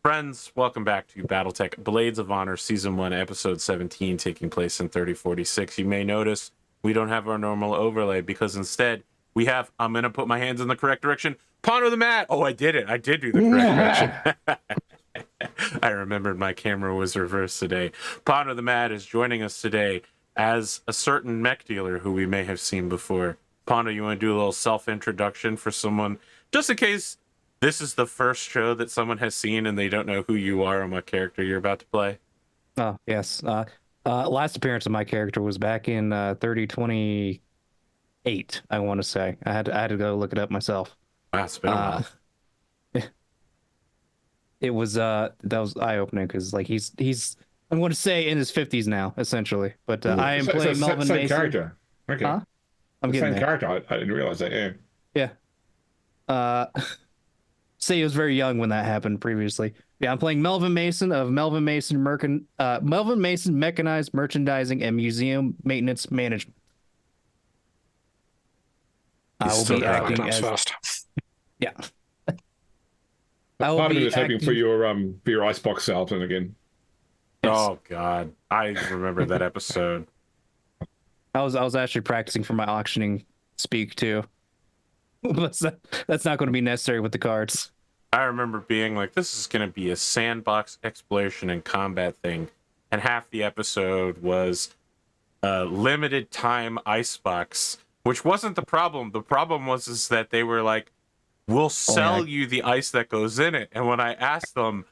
Friends, welcome back to Battletech Blades of Honor Season 1, Episode 17, taking place in 3046. You may notice we don't have our normal overlay because instead we have, I'm going to put my hands in the correct direction, Ponder the Mat. Oh, I did it. I did do the correct direction. I remembered my camera was reversed today. Ponder the Mat is joining us today as a certain mech dealer who we may have seen before. Ponder, you want to do a little self-introduction for someone, just in case this is the first show that someone has seen and they don't know who you are and what character you're about to play? Oh, yes. Last appearance of my character was back in 3028, I want to say. I had to go look it up myself. Wow, it's been a while. It was that was eye-opening because like he's I'm going to say in his 50s now, essentially. But I am playing Melvin same Mason. character. Okay. Huh? I'm the getting same there. character. I didn't realize that. Yeah. Yeah. Say he was very young when that happened previously. Yeah, I'm playing Melvin Mason of Melvin Mason Mechanized Merchandising and Museum Maintenance Management. I will be acting as fast. Yeah. I will Part of me be was hoping acting... for your icebox salesman again. Yes. Oh God, I remember that episode. I was actually practicing for my auctioning speak too. But that's not going to be necessary with the cards. I remember being like, this is going to be a sandbox exploration and combat thing. And half the episode was a limited time icebox, which wasn't the problem. The problem was is that they were like, we'll sell you the ice that goes in it. And when I asked them,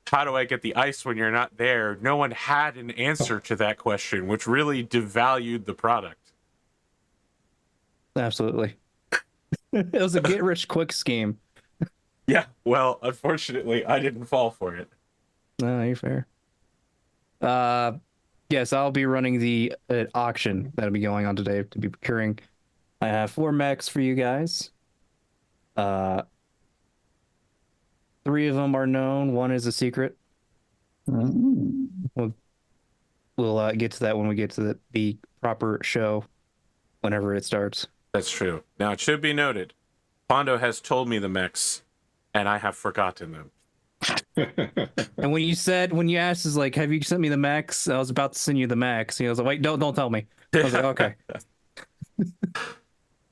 how do I get the ice when you're not there? No one had an answer to that question, which really devalued the product. Absolutely. It was a get-rich-quick scheme. Yeah, well, unfortunately, I didn't fall for it. No, you're fair. Yes, I'll be running the auction that'll be going on today to be procuring. I have 4 mechs for you guys. 3 of them are known. 1 is a secret. We'll get to that when we get to the proper show, whenever it starts. That's true. Now, it should be noted, Pondo has told me the mechs, and I have forgotten them. And when you asked, is like, have you sent me the mechs? I was about to send you the mechs. I was like, wait, don't tell me. I was like, okay.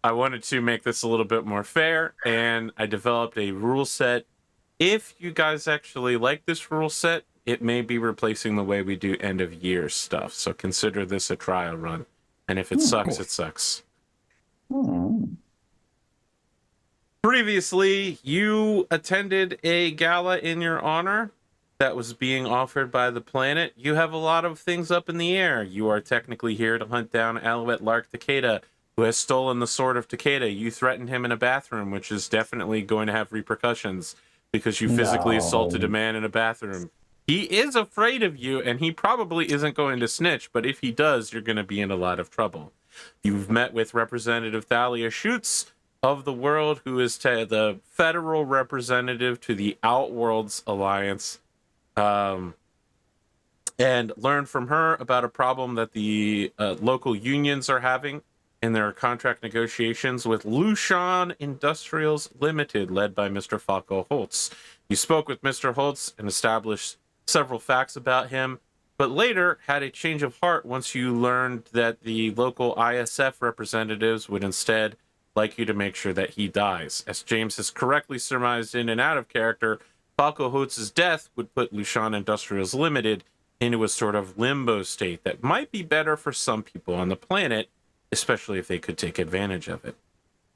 I wanted to make this a little bit more fair, and I developed a rule set. If you guys actually like this rule set, it may be replacing the way we do end of year stuff. So consider this a trial run. And if it sucks, it sucks. Previously, you attended a gala in your honor that was being offered by the planet. You have a lot of things up in the air. You are technically here to hunt down Alouette Lark Takeda, who has stolen the sword of Takeda. You threatened him in a bathroom, which is definitely going to have repercussions because you physically assaulted a man in a bathroom. He is afraid of you, and he probably isn't going to snitch, but if he does, you're going to be in a lot of trouble. You've met with Representative Thalia Schutz of the World, who is the federal representative to the Outworlds Alliance, and learned from her about a problem that the local unions are having in their contract negotiations with Lushan Industrials Limited, led by Mr. Falco Holtz. You spoke with Mr. Holtz and established several facts about him, but later had a change of heart once you learned that the local ISF representatives would instead like you to make sure that he dies. As James has correctly surmised in and out of character, Falco Holtz's death would put Lushan Industrials Limited into a sort of limbo state that might be better for some people on the planet, especially if they could take advantage of it.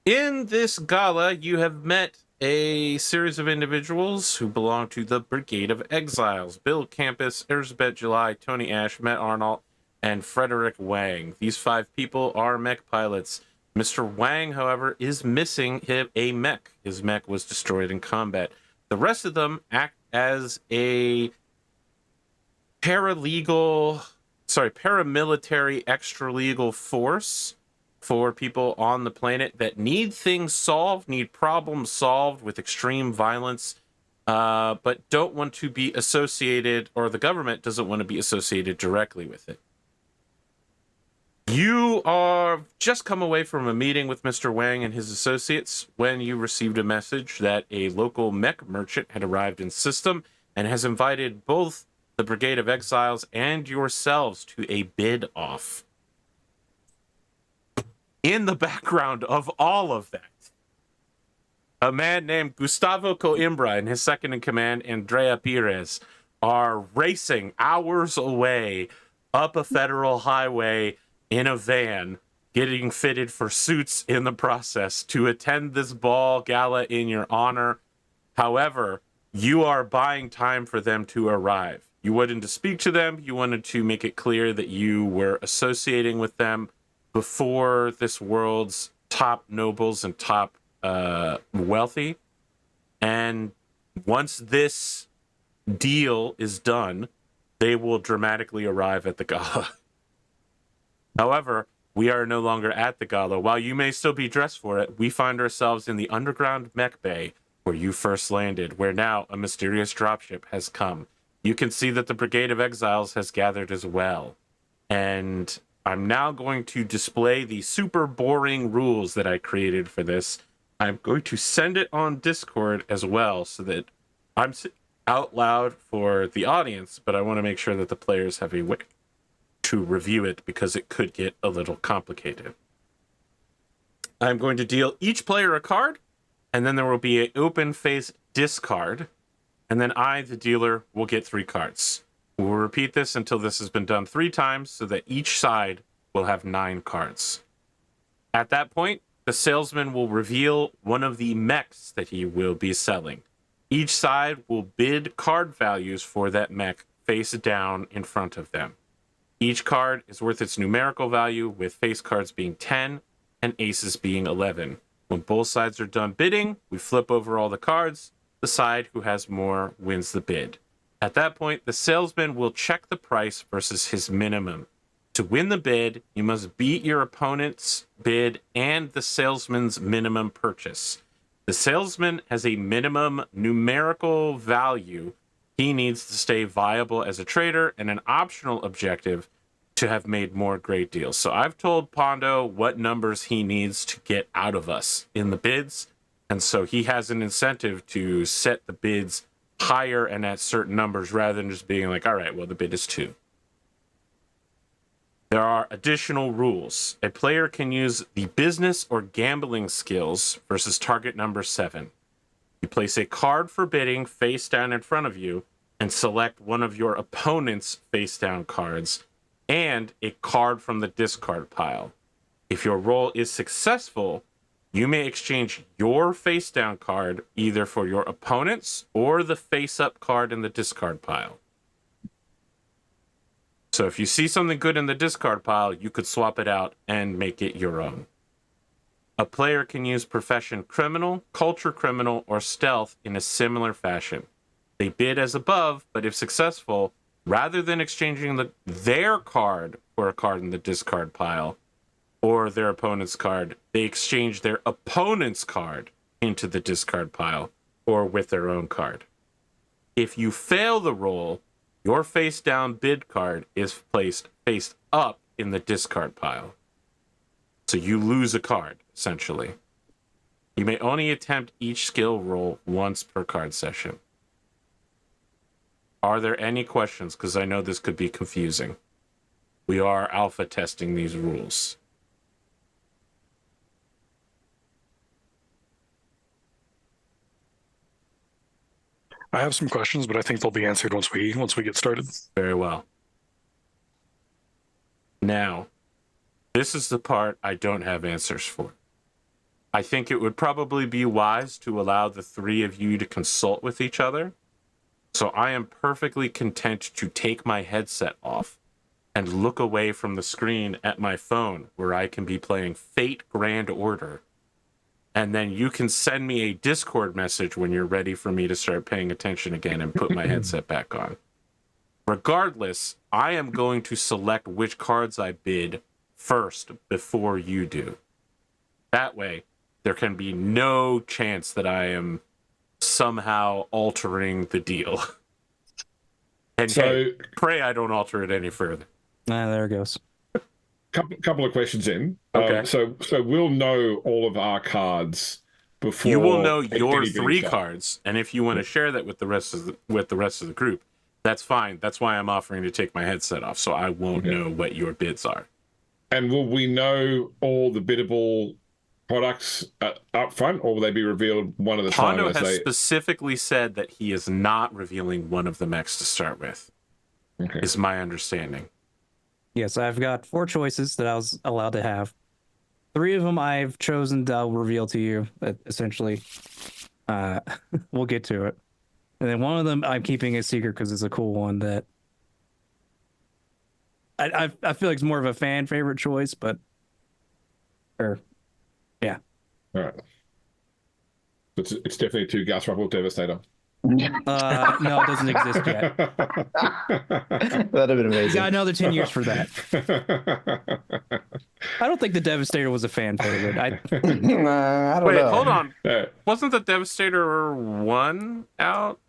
In this gala, you have met a series of individuals who belong to the Brigade of Exiles: Bill Campus, Elizabeth July, Tony Ash, Matt Arnold, and Frederick Wang. These 5 people are mech pilots. Mr. Wang, however, is missing a mech. His mech was destroyed in combat. The rest of them act as a paramilitary extra-legal force for people on the planet that need things solved, need problems solved with extreme violence, but don't want to be associated, or the government doesn't want to be associated directly with it. You are just come away from a meeting with Mr. Wang and his associates when you received a message that a local mech merchant had arrived in system and has invited both the Brigade of Exiles and yourselves to a bid-off. In the background of all of that, a man named Gustavo Coimbra and his second-in-command, Andrea Pires, are racing hours away up a federal highway in a van, getting fitted for suits in the process to attend this ball gala in your honor. However, you are buying time for them to arrive. You wanted to speak to them. You wanted to make it clear that you were associating with them before this world's top nobles and top wealthy. And once this deal is done, they will dramatically arrive at the gala. However, we are no longer at the gala. While you may still be dressed for it, we find ourselves in the underground mech bay where you first landed, where now a mysterious dropship has come. You can see that the Brigade of Exiles has gathered as well. And I'm now going to display the super boring rules that I created for this. I'm going to send it on Discord as well so that I'm out loud for the audience, but I want to make sure that the players have a way to review it because it could get a little complicated. I'm going to deal each player a card, and then there will be an open face discard, and then I, the dealer, will get 3 cards. We'll repeat this until this has been done 3 times so that each side will have 9 cards. At that point, the salesman will reveal one of the mechs that he will be selling. Each side will bid card values for that mech face down in front of them. Each card is worth its numerical value, with face cards being 10 and aces being 11. When both sides are done bidding, we flip over all the cards. The side who has more wins the bid. At that point, the salesman will check the price versus his minimum. To win the bid, you must beat your opponent's bid and the salesman's minimum purchase. The salesman has a minimum numerical value he needs to stay viable as a trader, and an optional objective to have made more great deals. So I've told Pondo what numbers he needs to get out of us in the bids, and so he has an incentive to set the bids higher and at certain numbers rather than just being like, all right, well, the bid is 2. There are additional rules. A player can use the business or gambling skills versus target number 7. You place a card for bidding face down in front of you and select one of your opponent's face down cards and a card from the discard pile. If your roll is successful, you may exchange your face down card either for your opponent's or the face up card in the discard pile. So if you see something good in the discard pile, you could swap it out and make it your own. A player can use profession criminal, culture criminal, or stealth in a similar fashion. They bid as above, but if successful, rather than exchanging their card for a card in the discard pile or their opponent's card, they exchange their opponent's card into the discard pile or with their own card. If you fail the roll, your face down bid card is placed face up in the discard pile. So you lose a card, essentially. You may only attempt each skill roll once per card session. Are there any questions? Because I know this could be confusing. We are alpha testing these rules. I have some questions, but I think they'll be answered once we get started. Very well. Now, this is the part I don't have answers for. I think it would probably be wise to allow the 3 of you to consult with each other. So I am perfectly content to take my headset off and look away from the screen at my phone where I can be playing Fate Grand Order. And then you can send me a Discord message when you're ready for me to start paying attention again and put my headset back on. Regardless, I am going to select which cards I bid first before you do. That way, there can be no chance that I am somehow altering the deal. And So, hey, pray I don't alter it any further. There it goes. couple of questions in. Okay. So we'll know all of our cards before You will know any your bidding 3 starts. cards, and if you want to share that with the rest of the group, that's fine. That's why I'm offering to take my headset off, so I won't know what your bids are. And will we know all the biddable products up front, or will they be revealed one at a time? Hondo As has they... specifically said that he is not revealing one of the mechs to start with. Okay. Is my understanding. Yes, I've got 4 choices that I was allowed to have. 3 of them I've chosen to reveal to you, essentially. We'll get to it. And then one of them I'm keeping a secret because it's a cool one that I feel like it's more of a fan favorite choice, but yeah. All right. It's definitely 2 gas rifle Devastator. No, it doesn't exist yet. That'd have been You amazing. got another 10 years for that. I don't think the Devastator was a fan favorite. I don't know. Wait, hold on. Yeah. Wasn't the Devastator 1 out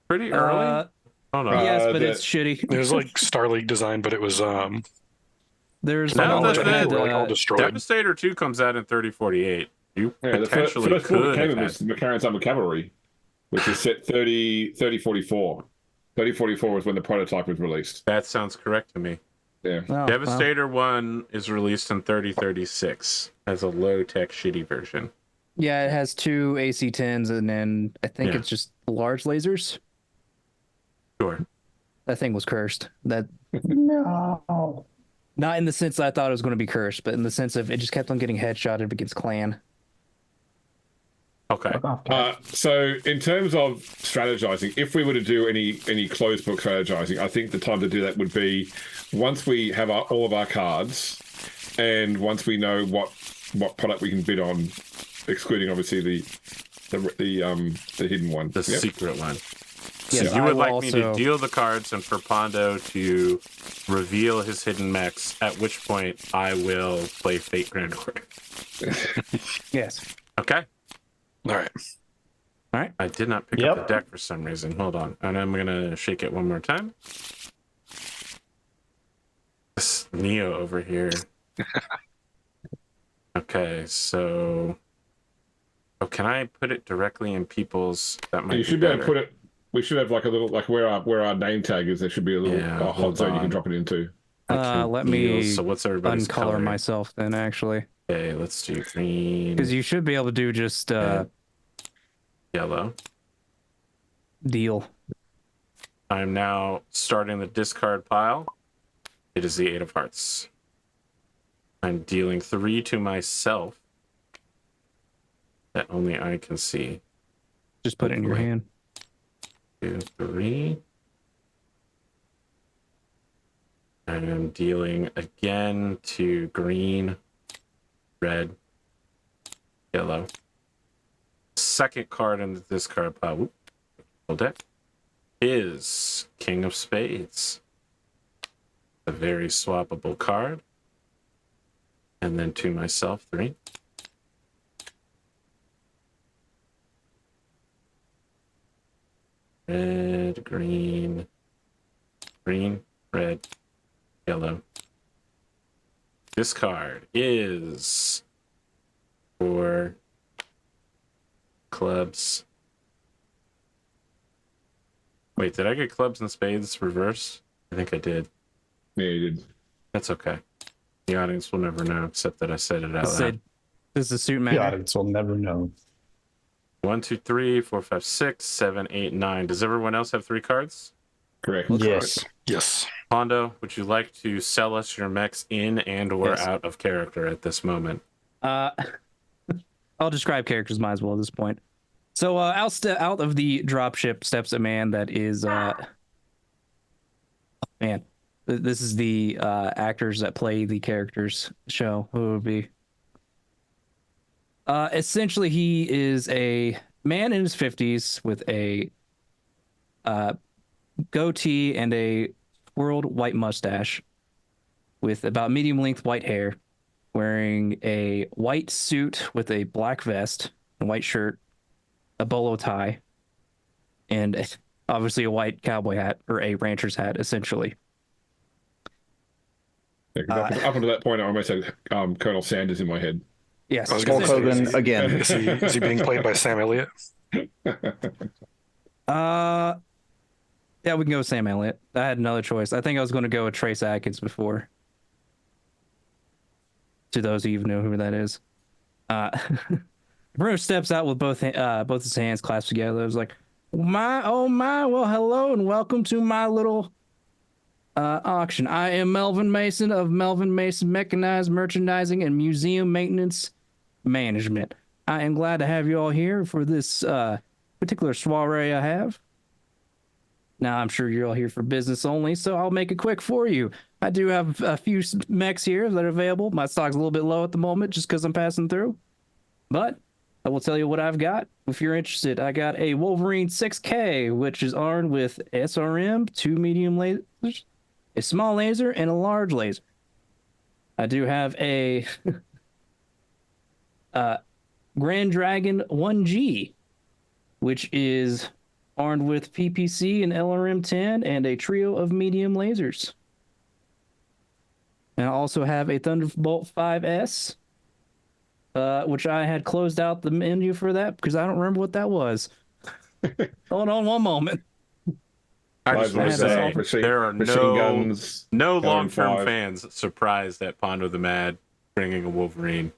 pretty early? Hold on. Yes, but it's shitty. It was like Star League design, but it was There's Now one that that the- were like all destroyed. Devastator 2 comes out in 3048. You Yeah, the potentially first book could that came have in had. was Macaron's Armored Cavalry, which is set 3044. 3044 was when the prototype was released. That sounds correct to me. Yeah. Oh, Devastator 1 is released in 3036 as a low-tech shitty version. Yeah, it has 2 AC-10s, and then I think Yeah. it's just large lasers. Sure. That thing was cursed. That No. not in the sense that I thought it was going to be cursed, but in the sense of it just kept on getting headshotted against Clan. Okay. Fuck off, Cat. So in terms of strategizing, if we were to do any closed book strategizing, I think the time to do that would be once we have all of our cards, and once we know what product we can bid on, excluding obviously the hidden one. The secret one. Yes, so you I would will like me to also- deal the cards and for Pondo to reveal his hidden mechs, at which point I will play Fate Grand Order. Yes. Okay. All right. I did not pick up the deck for some reason. Hold on. And I'm going to shake it one more time. This Neo over here. Okay, so... Oh, can I put it directly in people's... That might You should be able to put it. We should have like a little like where our name tag is. There should be a little Yeah, hot hold zone you on. can drop it into. Let me So what's everybody's uncolor color? myself then, actually. Okay, let's do green, Because you should be able to do just yellow. deal. I'm now starting the discard pile. It is the 8 of Hearts. I'm dealing 3 to myself that only I can see. Just put it in your hand. 2, 3. I'm dealing again to green, red, yellow. Second card in the discard pile. Whoop. Full deck is King of Spades. A very swappable card. And then to myself, 3. Red, green, green, red, yellow. This card is for clubs. Wait, did I get clubs and spades reversed? I think I did. Yeah, you did. That's okay. The audience will never know, except that I said it out loud. Said, does the suit The matter? audience will never know. 1, 2, 3, 4, 5, 6, 7, 8, 9. Does everyone else have 3 cards? Correct. Yes. Yes. Hondo, would you like to sell us your mechs in and or Yes. out of character at this moment? I'll describe characters might as well at this point. So out of the dropship steps a man that is man. This is the actors that play the characters show. Who it would be? Essentially, he is a man in his 50s with a goatee and a twirled white mustache, with about medium length white hair, wearing a white suit with a black vest, a white shirt, a bolo tie, and obviously a white cowboy hat or a rancher's hat, essentially. Yeah, 'cause up until that point, I almost had Colonel Sanders in my head. Yes. I was gonna Hulk say, Hogan again. Is he being played by Sam Elliott? Yeah, we can go with Sam Elliott. I had another choice. I think I was going to go with Trace Adkins before. To those of you who know who that is. Bruno steps out with both his hands clasped together. It was like, my, oh my, well, hello and welcome to my little auction. I am Melvin Mason of Melvin Mason Mechanized Merchandising and Museum Maintenance Management. I am glad to have you all here for this particular soiree I have. Now, I'm sure you're all here for business only, so I'll make it quick for you. I do have a few mechs here that are available. My stock's a little bit low at the moment just because I'm passing through. But I will tell you what I've got. If you're interested, I got a Wolverine 6K, which is armed with SRM, 2 medium lasers, a small laser, and a large laser. I do have a Grand Dragon 1G, which is armed with PPC and LRM-10 and a trio of medium lasers. And I also have a Thunderbolt 5S, which I had closed out the menu for that because I don't remember what that was. Hold on one moment. I just want to say there are machine guns, no long-term LM5. fans surprised at Pondo the Mad bringing a Wolverine.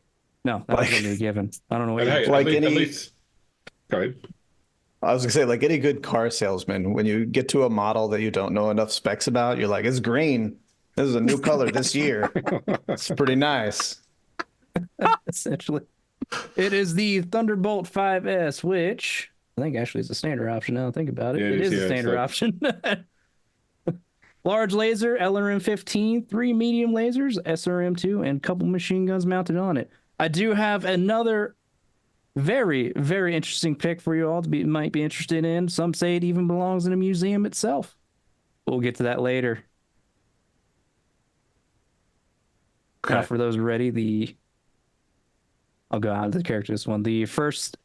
No, that was going to be a given. I don't know what And you hey, Like at any- least, go ahead. I was gonna say, like any good car salesman, when you get to a model that you don't know enough specs about, you're like, it's green. This is a new color this year. It's pretty nice. essentially. It is the Thunderbolt 5S, which I think actually is a standard option now. Think about it. Yeah, It is a yeah, standard so- option. Large laser, LRM-15, 3 medium lasers, SRM-2, and a couple machine guns mounted on it. I do have another very, very interesting pick for you all to be might be interested in. Some say it even belongs in a museum itself. We'll get to that later. Now, Okay. for those ready, I'll go on to the character this one. The first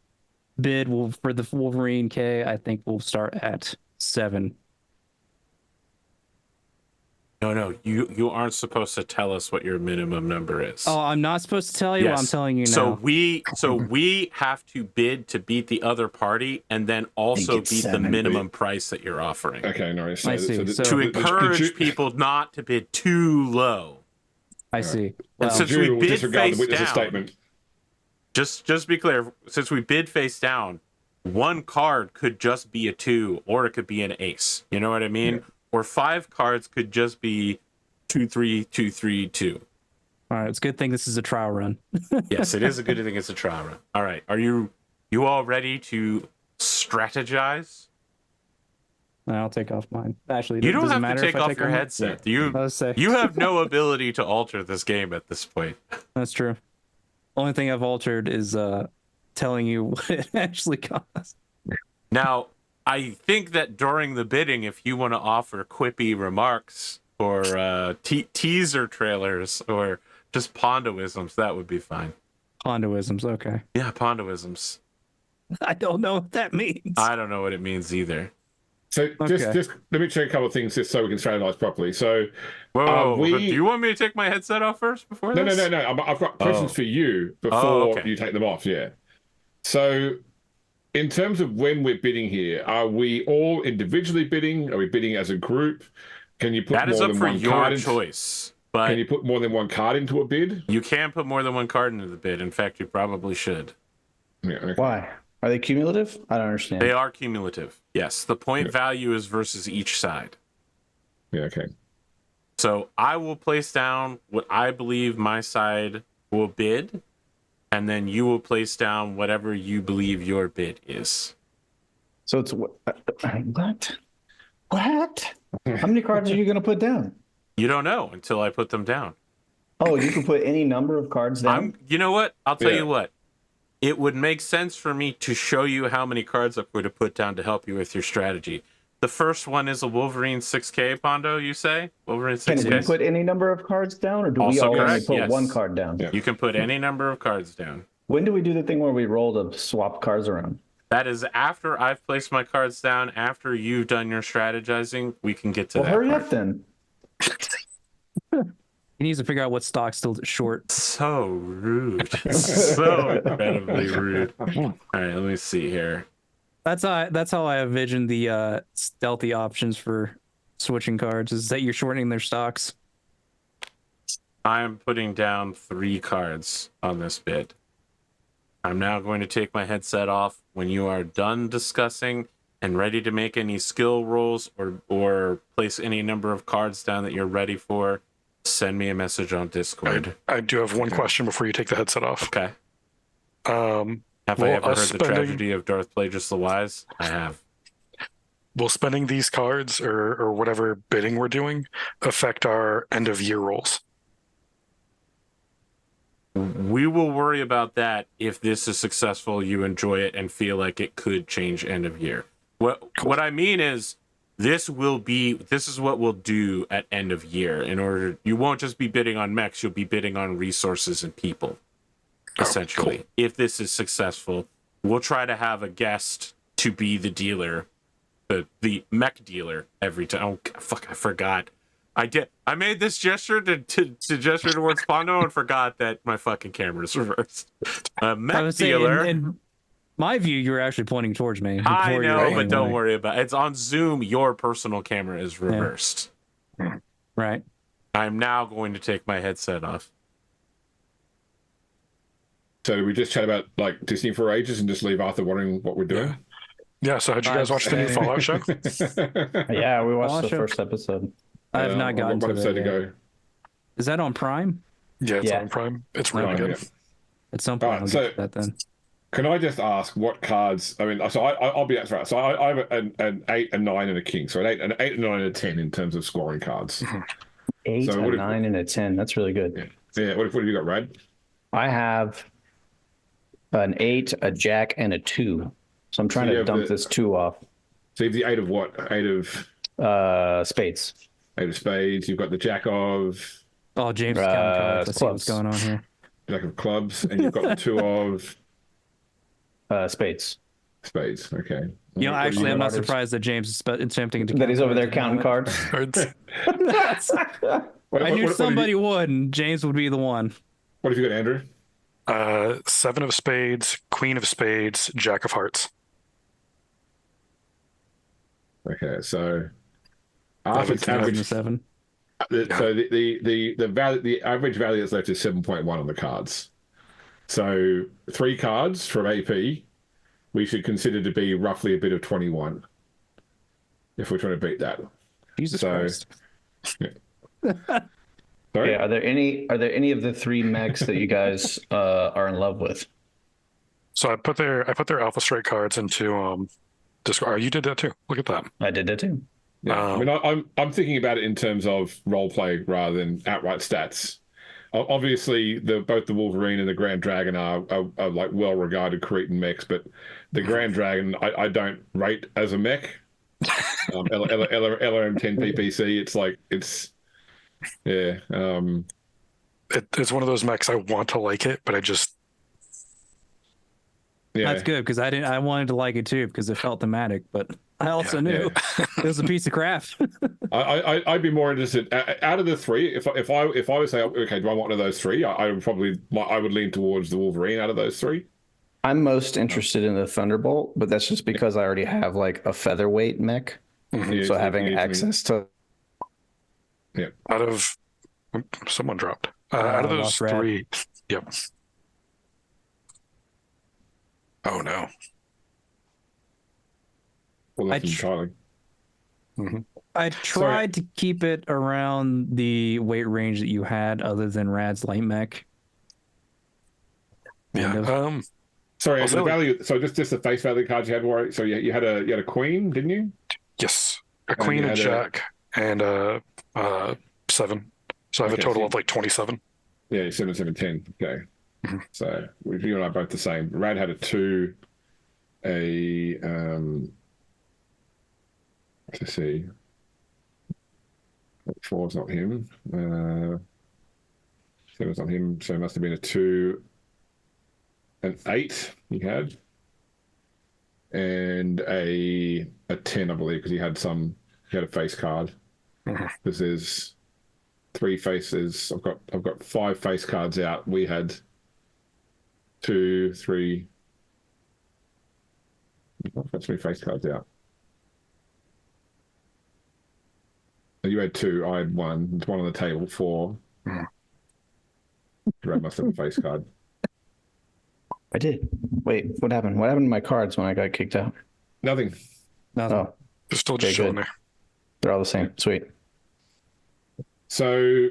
bid will for the Wolverine K, I think will start at 7. No, you aren't supposed to tell us what your minimum number is. Oh, I'm not supposed to tell you. Yes. I'm telling you now. So we have to bid to beat the other party, and then also it's beat the 7. minimum price that you're offering. Okay, nice. I see. So- To encourage the people not to bid too low. I see. And Well, since jury we will bid disregard the face witness's down, statement. just be clear, since we bid face down, one card could just be a 2, or it could be an ace. You know what I mean? Yeah. Or 5 cards could just be 2-3, 2-3, 2. all right. It's a good thing this is a trial run. Yes, it is a good thing it's a trial run. All right, are you all ready to strategize? I'll take off mine. Actually, You it don't doesn't have matter to if take I off take your mine. headset. Let's say You have no ability to alter this game at this point. that's true. Only thing I've altered is telling you what it actually costs. Now, I think that during the bidding, if you want to offer quippy remarks or teaser trailers or just pondoisms, that would be fine. Pondoisms. Okay. Yeah, pondoisms. I don't know what that means. I don't know what it means either. So Okay. just let me check a couple of things just so we can strategize properly. So Whoa, we- do you want me to take my headset off first before no, this? no. I've got questions Oh. for you before okay. you take them off. Yeah. So in terms of when we're bidding here, are we all individually bidding? Are we bidding as a group? Can you put That is more up than for one your card choice. But Can you put more than one card into a bid? you can put more than one card into the bid. In fact, you probably should. Yeah. Okay. Why? Are they cumulative? I don't understand. They are cumulative. Yes, the point Yeah. value is versus each side. Yeah. Okay. So I will place down what I believe my side will bid, and then you will place down whatever you believe your bid is. So it's what? What? How many cards are you going to put down? You don't know until I put them down. Oh, you can put any number of cards down. You know what? I'll tell Yeah. you what. It would make sense for me to show you how many cards I'm going to put down to help you with your strategy. The first one is a Wolverine 6K, Pondo, you say? Wolverine Can 6K? we put any number of cards down, or do we Also all only correct, put yes. one card down? Yeah. You can put any number of cards down. When do we do the thing where we roll to swap cards around? That is after I've placed my cards down, after you've done your strategizing, we can get to Well, that hurry part. up then. He needs to figure out what stock's still short. So rude. So incredibly rude. All right, let me see here. That's how I envision the stealthy options for switching cards, is that you're shortening their stocks. I'm putting down 3 cards on this bid. I'm now going to take my headset off. When you are done discussing and ready to make any skill rolls or place any number of cards down that you're ready for, send me a message on Discord. I do have one question before you take the headset off. Okay. Um, Have I ever heard the tragedy of Darth Plagueis the Wise? I have. Will spending these cards or whatever bidding we're doing affect our end of year rolls? We will worry about that if this is successful, you enjoy it, and feel like it could change end of year. What I mean is, this is what we'll do at end of year. You won't just be bidding on mechs, you'll be bidding on resources and people. Essentially, cool. If this is successful, we'll try to have a guest to be the dealer, the mech dealer every time. Oh fuck, I forgot. I made this gesture to gesture towards Pondo and forgot that my fucking camera's reversed. Mech dealer. In my view, you were actually pointing towards me. I know, but don't worry about it. It's on Zoom. Your personal camera is reversed. Yeah. Right. I'm now going to take my headset off. So we just chat about like Disney for ages and just leave Arthur wondering what we're doing. Yeah. So how'd you guys watch the new Fallout show? Yeah, we watched the first episode. I have not gotten to it. Go. Is that on Prime? Yeah, it's on Prime. It's really good. Yeah. At some point, I'll get to that then. Can I just ask what cards? I mean, so I'll be answering. So I have an 8, a 9, and a king. So an 8, a 9, and a 10 in terms of scoring cards. 8, a 9, and a 10. That's really good. Yeah. What have you got, Rad? I have an 8, a jack, and a 2. So I'm trying to dump this 2 off. So you have the 8 of what? 8 of spades. 8 of spades. You've got the jack of. Oh, James is counting cards. Let's see what's going on here. Jack of clubs, and you've got the 2 of. Spades. Spades. Okay. You know, actually, I'm not surprised that James is attempting to. That he's over there counting cards. I knew somebody would, and James would be the one. What have you got, Andrew? 7 of spades, queen of spades, jack of hearts. Okay, so average. So the average value that's left is 7.1 on the cards. So 3 cards from AP, we should consider to be roughly a bit of 21, if we're trying to beat that. Jesus Christ. Yeah. Sorry? Yeah, are there any of the 3 mechs that you guys are in love with? So I put their alpha strike cards into Discord. Oh, you did that too. Look at that. I did that too. Yeah. I mean, I'm thinking about it in terms of role play rather than outright stats. Obviously, both the Wolverine and the Grand Dragon are like well-regarded Cretan mechs, but the Grand Dragon I don't rate as a mech. LRM 10 PPC. It's one of those mechs I want to like it, but I just. Yeah. That's good because I wanted to like it too because it felt thematic, but I also knew it was a piece of crap. I'd be more interested out of the 3. If I would say, okay, do I want one of those 3? I would lean towards the Wolverine out of those 3. I'm most interested in the Thunderbolt, but that's just because I already have like a featherweight mech, so having access to. Yeah. Out of someone dropped. Out of those 3, yep. Oh no. Well, that's entirely. I tried to keep it around the weight range that you had, other than Rad's light mech. Yeah. Sorry, the value. So just the face value cards you had. Warwick. So you had a queen, didn't you? Yes, a queen and jack, and 7. So I have a total of like 27. Yeah, 7, 7, 10. Okay. So you and I are both the same. Rad had a 2, let's see. 4's not him. 7's not him. So it must have been a 2, an 8 he had, and a 10, I believe, because he had a face card. This is 3 faces. I've got 5 face cards out. We had 2, 3. I've got 3 face cards out. You had 2. I had 1. There's 1 on the table. 4. Brad must have a face card. I did. Wait, what happened? What happened to my cards when I got kicked out? Nothing. Oh, They're still just Okay, chilling good. there. they're all the same. Sweet. So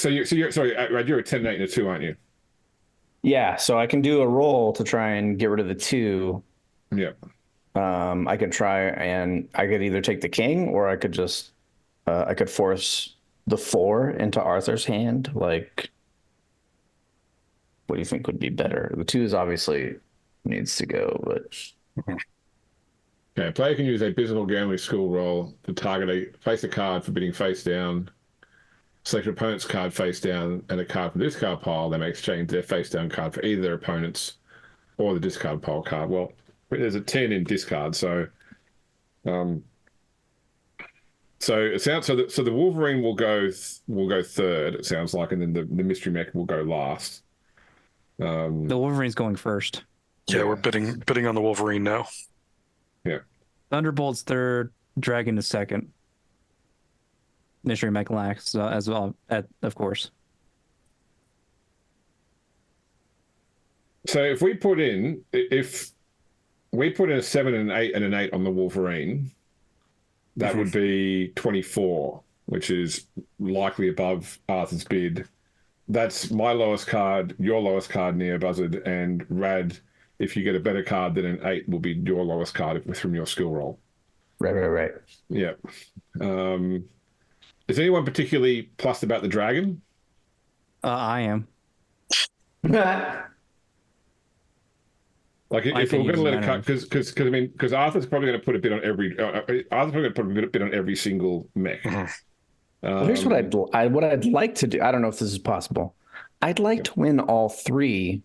you're sorry, Rad, you're a 10, 8, and a 2, aren't you? Yeah, so I can do a roll to try and get rid of the 2. Yeah. I could try and I could either take the king or I could just I could force the 4 into Arthur's hand. Like, what do you think would be better? The 2 is obviously needs to go, but Okay, player can use a business or gambling skill roll to target face a card forbidding face down, select your opponent's card face down, and a card from the discard pile. They may exchange their face down card for either their opponent's or the discard pile card. Well, there's a 10 in discard, so it sounds so the Wolverine will go third. It sounds like, and then the mystery mech will go last. The Wolverine's going first. Yeah, we're bidding on the Wolverine now. Yeah. Thunderbolt's third. Dragon is second. Mystery mech last as well, of course. So if we put in a 7 and an 8 and an 8 on the Wolverine, that would be 24, which is likely above Arthur's bid. That's my lowest card, your lowest card, Neobuzzard, and Rad, if you get a better card than an 8, will be your lowest card from your skill roll. right. Yeah. Is anyone particularly plussed about the dragon? I am. Like, if we're going to let it cut, because Arthur's probably going to put a bit on every. Arthur's probably going to put a bit on every single mech. Well, here's what I'd like to do. I don't know if this is possible. I'd like to win all 3,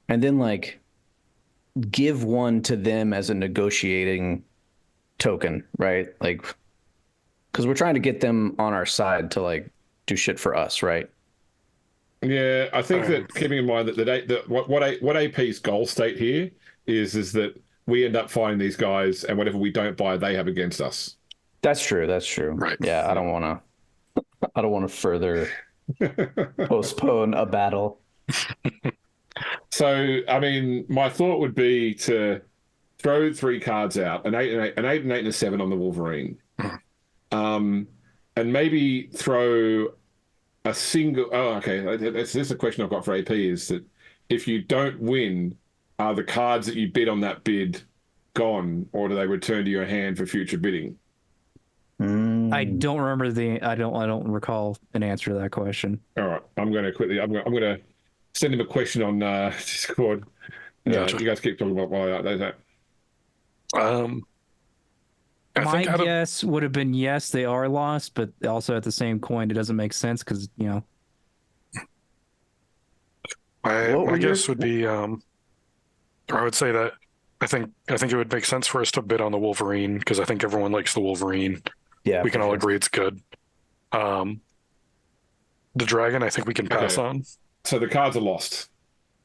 and then like give one to them as a negotiating token, right? Like, because we're trying to get them on our side to like do shit for us, right? Yeah, I think that keeping in mind that what AP's goal state here is that we end up finding these guys, and whatever we don't buy, they have against us. That's true. Right. Yeah, I don't want to further postpone a battle. So, I mean, my thought would be to throw 3 cards out, an 8 and 8 and a 7 on the Wolverine, and maybe throw a single. Oh, okay. This is a question I've got for AP: is that if you don't win, are the cards that you bid on that bid gone, or do they return to your hand for future bidding? I don't remember I don't recall an answer to that question. All right, I'm going to send him a question on Discord. Gotcha. You guys keep talking about why that. My guess would have been yes, they are lost, but also at the same coin, it doesn't make sense because my guess would be, or I would say that I think it would make sense for us to bid on the Wolverine because I think everyone likes the Wolverine. Yeah, We can all agree it's good. The Dragon, I think we can pass on. So the cards are lost.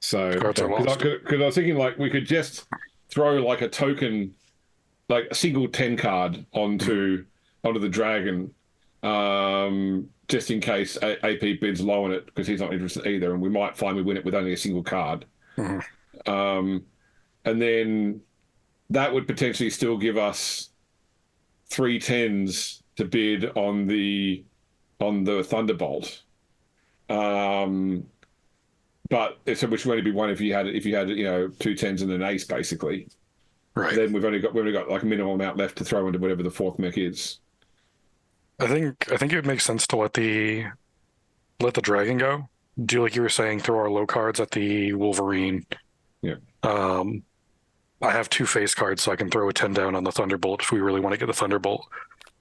So Cards are lost. Because I was thinking like we could just throw like a token, like a single 10 card onto the Dragon, just in case AP bids low on it because he's not interested either, and we might find we win it with only a single card. And then that would potentially still give us 3 10s to bid on the Thunderbolt. But so which would only be one if you had 2 10s and an ace basically. Right. Then we've only got like a minimal amount left to throw into whatever the 4th mech is. I think it would make sense to let the Dragon go. Do like you were saying, throw our low cards at the Wolverine. Yeah. I have 2 face cards, so I can throw a 10 down on the Thunderbolt if we really want to get the Thunderbolt,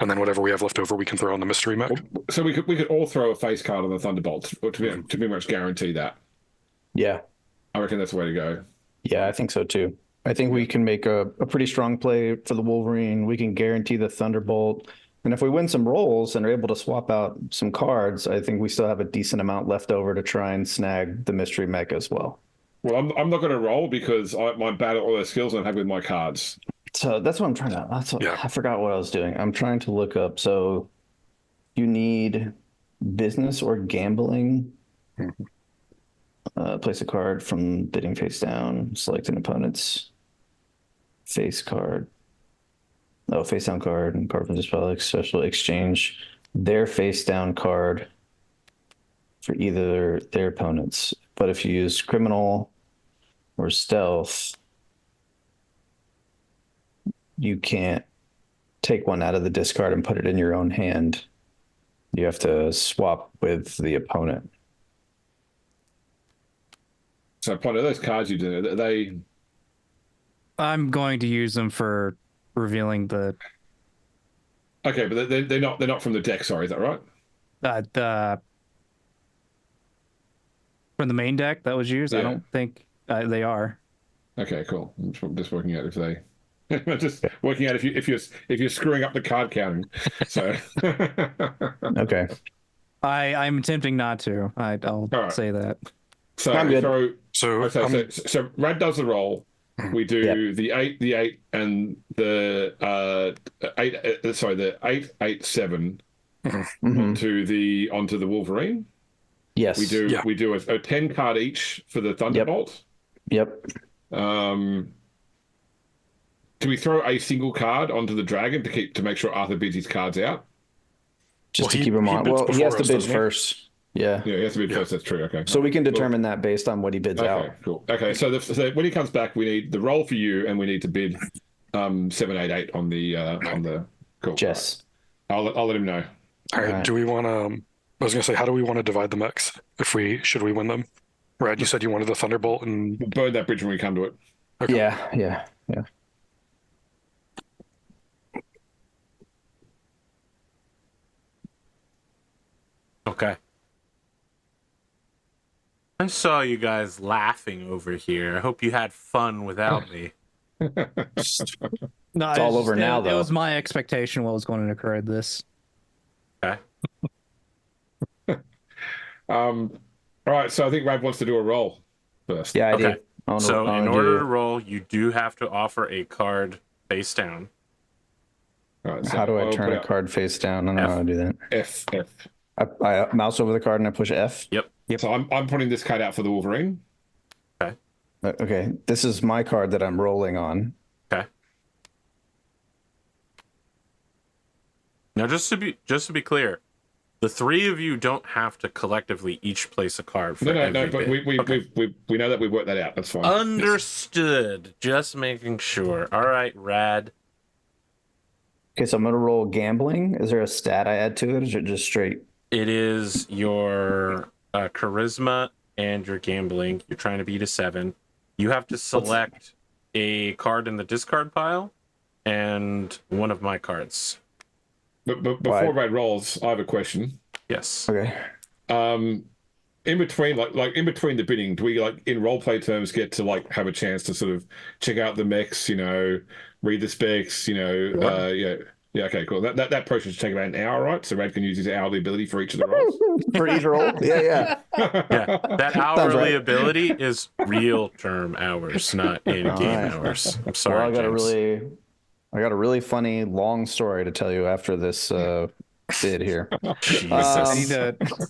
and then whatever we have left over, we can throw on the mystery mech. So we could all throw a face card on the Thunderbolt to pretty much guarantee that. Yeah. I reckon that's the way to go. Yeah, I think so too. I think we can make a pretty strong play for the Wolverine. We can guarantee the Thunderbolt. And if we win some rolls and are able to swap out some cards, I think we still have a decent amount left over to try and snag the mystery mech as well. Well, I'm not going to roll because I'm bad at all those skills I have with my cards. So that's what I'm trying to. I forgot what I was doing. I'm trying to look up. So you need business or gambling. Place a card from bidding face down. Select an opponent's face card. Oh, face down card and card from dispel special exchange their face down card for either their opponents. But if you use criminal or stealth, you can't take one out of the discard and put it in your own hand. You have to swap with the opponent. So, Potter, those cards you do, are they? I'm going to use them for revealing the Okay, but they're not from the deck. Sorry, is that right? the from the main deck that was used. Yeah. I don't think they are. Okay, cool. I'm just working out if they. Just working out if you're screwing up the card counting. So. Okay. I'm attempting not to. I'll say that. So I'm good. So Rad does the roll. We do the 8, and the 8. Sorry, the 8, 8, 7 onto the Wolverine. Yes. We do a 10 card each for the Thunderbolt. Yep. Do we throw a single card onto the dragon to make sure Arthur bids his cards out? Just to keep him on. Well, he has to bid first. Yeah. Yeah, he has to bid first. That's true. Okay. So we can determine that based on what he bids out. Okay, cool. Okay, so when he comes back, we need the roll for you, and we need to bid 7, 8, 8 on the cool. Yes. Right. I'll let him know. All right. Do we want to? I was gonna say, how do we want to divide the mechs? Should we win them? Brad, you said you wanted the Thunderbolt, and We'll burn that bridge when we come to it. Okay. Yeah. Okay. I saw you guys laughing over here. I hope you had fun without me. No, It's all over now, though. It was my expectation what was going to occur at this. Okay. All right, so I think Rad wants to do a roll first. Yeah, I do. So in order to roll, you do have to offer a card face down. All right, so How do I turn a card face down? I don't know how to do that. F. I mouse over the card and I push F. Yep. So I'm putting this card out for the Wolverine. Okay. Okay. This is my card that I'm rolling on. Okay. Now, just to be clear, the three of you don't have to collectively each place a card for No, every but bid. we know that we worked that out. That's fine. Understood. Just making sure. All right, Rad. Okay, so I'm gonna roll gambling. Is there a stat I add to it, or is it just straight? It is your charisma and your gambling. You're trying to beat a 7. You have to select a card in the discard pile and one of my cards. But before Rad rolls, I have a question. Yes. Okay. In between, like in between the bidding, do we in role play terms get to have a chance to sort of check out the mechs, read the specs, yeah, okay, cool. That process should take about an hour, right? So Rad can use his hourly ability for each of the rolls. For each roll? Yeah. Yeah, that hourly ability is real term hours, not in-game hours. I'm sorry, Well, James. I got a really funny long story to tell you after this bid here. Jesus.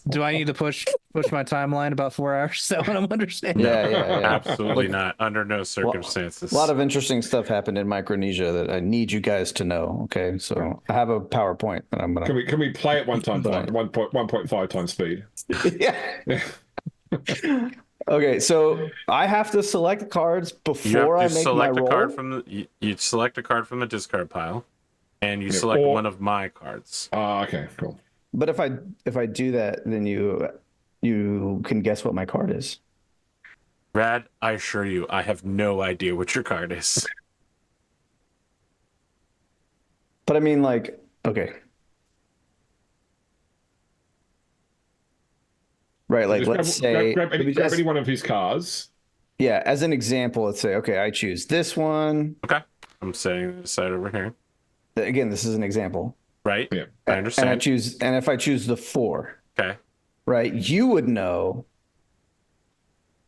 Do I need to push my timeline about 4 hours? Is that what I'm understanding? Yeah. Absolutely not. Under no circumstances. A lot of interesting stuff happened in Micronesia that I need you guys to know. Okay, so I have a PowerPoint that I'm gonna. Can we play it 1.5 times speed? Yeah. Okay, so I have to select cards before I make my roll. You select a card from the discard pile, and you select one of my cards. Okay, cool. But if I do that, then you can guess what my card is. Rad, I assure you, I have no idea what your card is. But I mean, okay. Right, let's say grab any one of his cards. Yeah, as an example, let's say, okay, I choose this one. Okay, I'm setting this side over here. Again, this is an example. right? Yeah. I And understand. if I choose the 4, Okay. right, you would know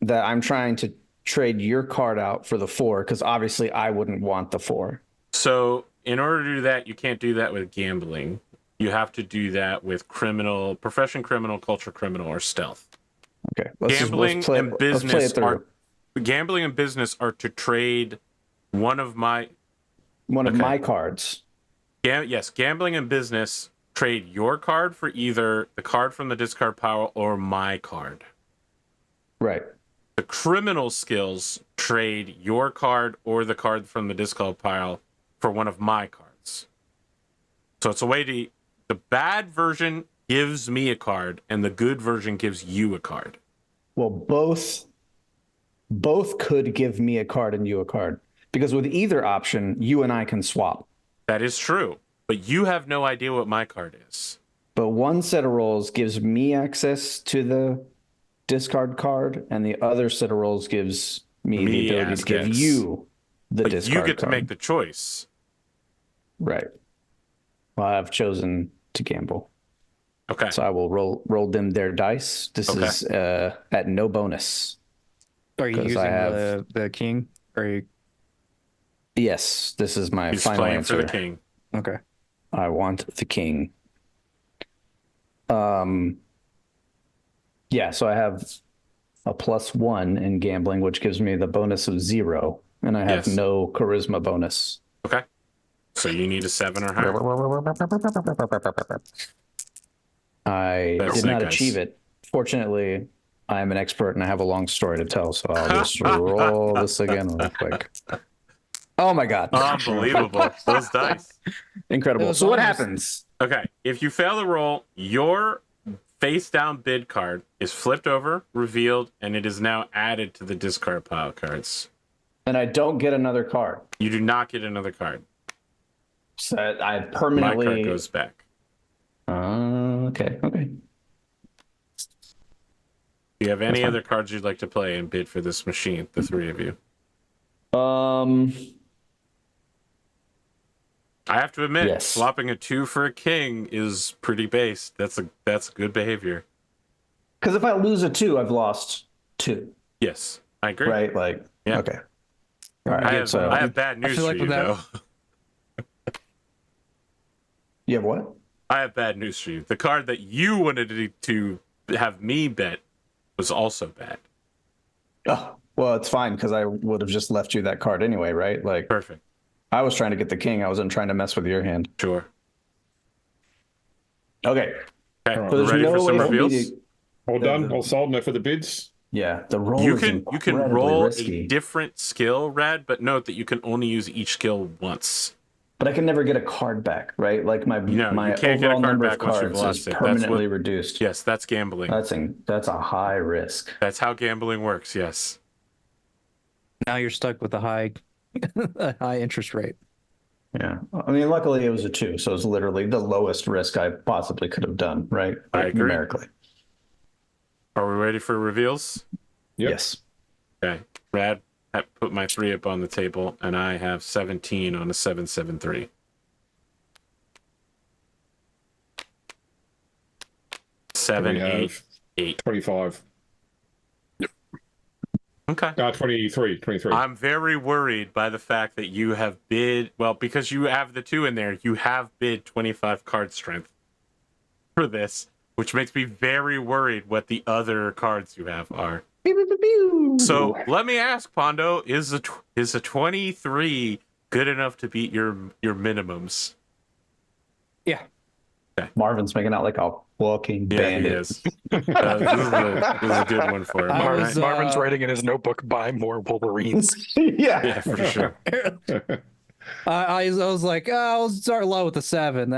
that I'm trying to trade your card out for the 4 because obviously I wouldn't want the 4. So in order to do that, you can't do that with gambling. You have to do that with criminal, profession criminal, culture criminal, or stealth. Okay, Gambling and let's play it business through. gambling and business are to trade one of my my cards. yes, gambling and business trade your card for either the card from the discard pile or my card. Right. The criminal skills trade your card or the card from the discard pile for one of my cards. So it's a way to... The bad version gives me a card, and the good version gives you a card. Well, both could give me a card and you a card. Because with either option, you and I can swap. That is true, but you have no idea what my card is. But one set of rolls gives me access to the discard card, and the other set of rolls gives me the ability to give you the but discard card. You get to make the choice. Right. Well, I've chosen to gamble. Okay. So I will roll them their dice. This is at no bonus. Are you using the king? Or are you... Yes, this is my He's final playing answer. for the king. Okay. I want the king. Yeah, so I have a +1 in gambling, which gives me the bonus of 0, and I have no charisma bonus. Okay. So you need a 7 or higher. I did not achieve it. Fortunately, I'm an expert and I have a long story to tell, so I'll just roll this again real quick. Oh my God. Unbelievable. Those dice. Incredible. So what happens? Okay. If you fail the roll, your face down bid card is flipped over, revealed, and it is now added to the discard pile cards. And I don't get another card. You do not get another card. So I permanently... My card goes back. Okay. Do you have any other cards you'd like to play and bid for this machine, the three of you? I have to admit, swapping a 2 for a king is pretty base. That's good behavior. Because if I lose a 2, I've lost 2. Yes, I agree. Right? Like, yeah. Okay. All right. I have bad news for you, though. You have what? I have bad news for you. The card that you wanted to have me bet was also bad. Oh, well, it's fine because I would have just left you that card anyway, right? Like, perfect. I was trying to get the king. I wasn't trying to mess with your hand. Sure. Okay. Okay. So ready for some reveals? All done. All sold. No for the bids. Yeah, the roll. You can roll risky. a different skill, Rad, but note that you can only use each skill once. But I can never get a card back, right? Like my you can't get a card back once you've lost it. Permanently reduced. Yes, that's gambling. That's a high risk. That's how gambling works. Yes. Now you're stuck with a high interest rate. Yeah, I mean, luckily it was a 2, so it's literally the lowest risk I possibly could have done, right? I agree. Numerically. Are we ready for reveals? Yep. Yes. Okay. Rad, I put my 3 up on the table, and I have 17 on a 773. Seven, eight, 8. 25. Okay. 23. I'm very worried by the fact that you have bid, well, because you have the 2 in there, you have bid 25 card strength for this, which makes me very worried what the other cards you have are. So let me ask, Pondo, is a 23 good enough to beat your minimums? Yeah. Okay. Marvin's making out like a walking bandit. He is. This is a good one for him. Marvin's writing in his notebook, buy more Wolverines. Yeah, for sure. I was like, I'll start low with a 7.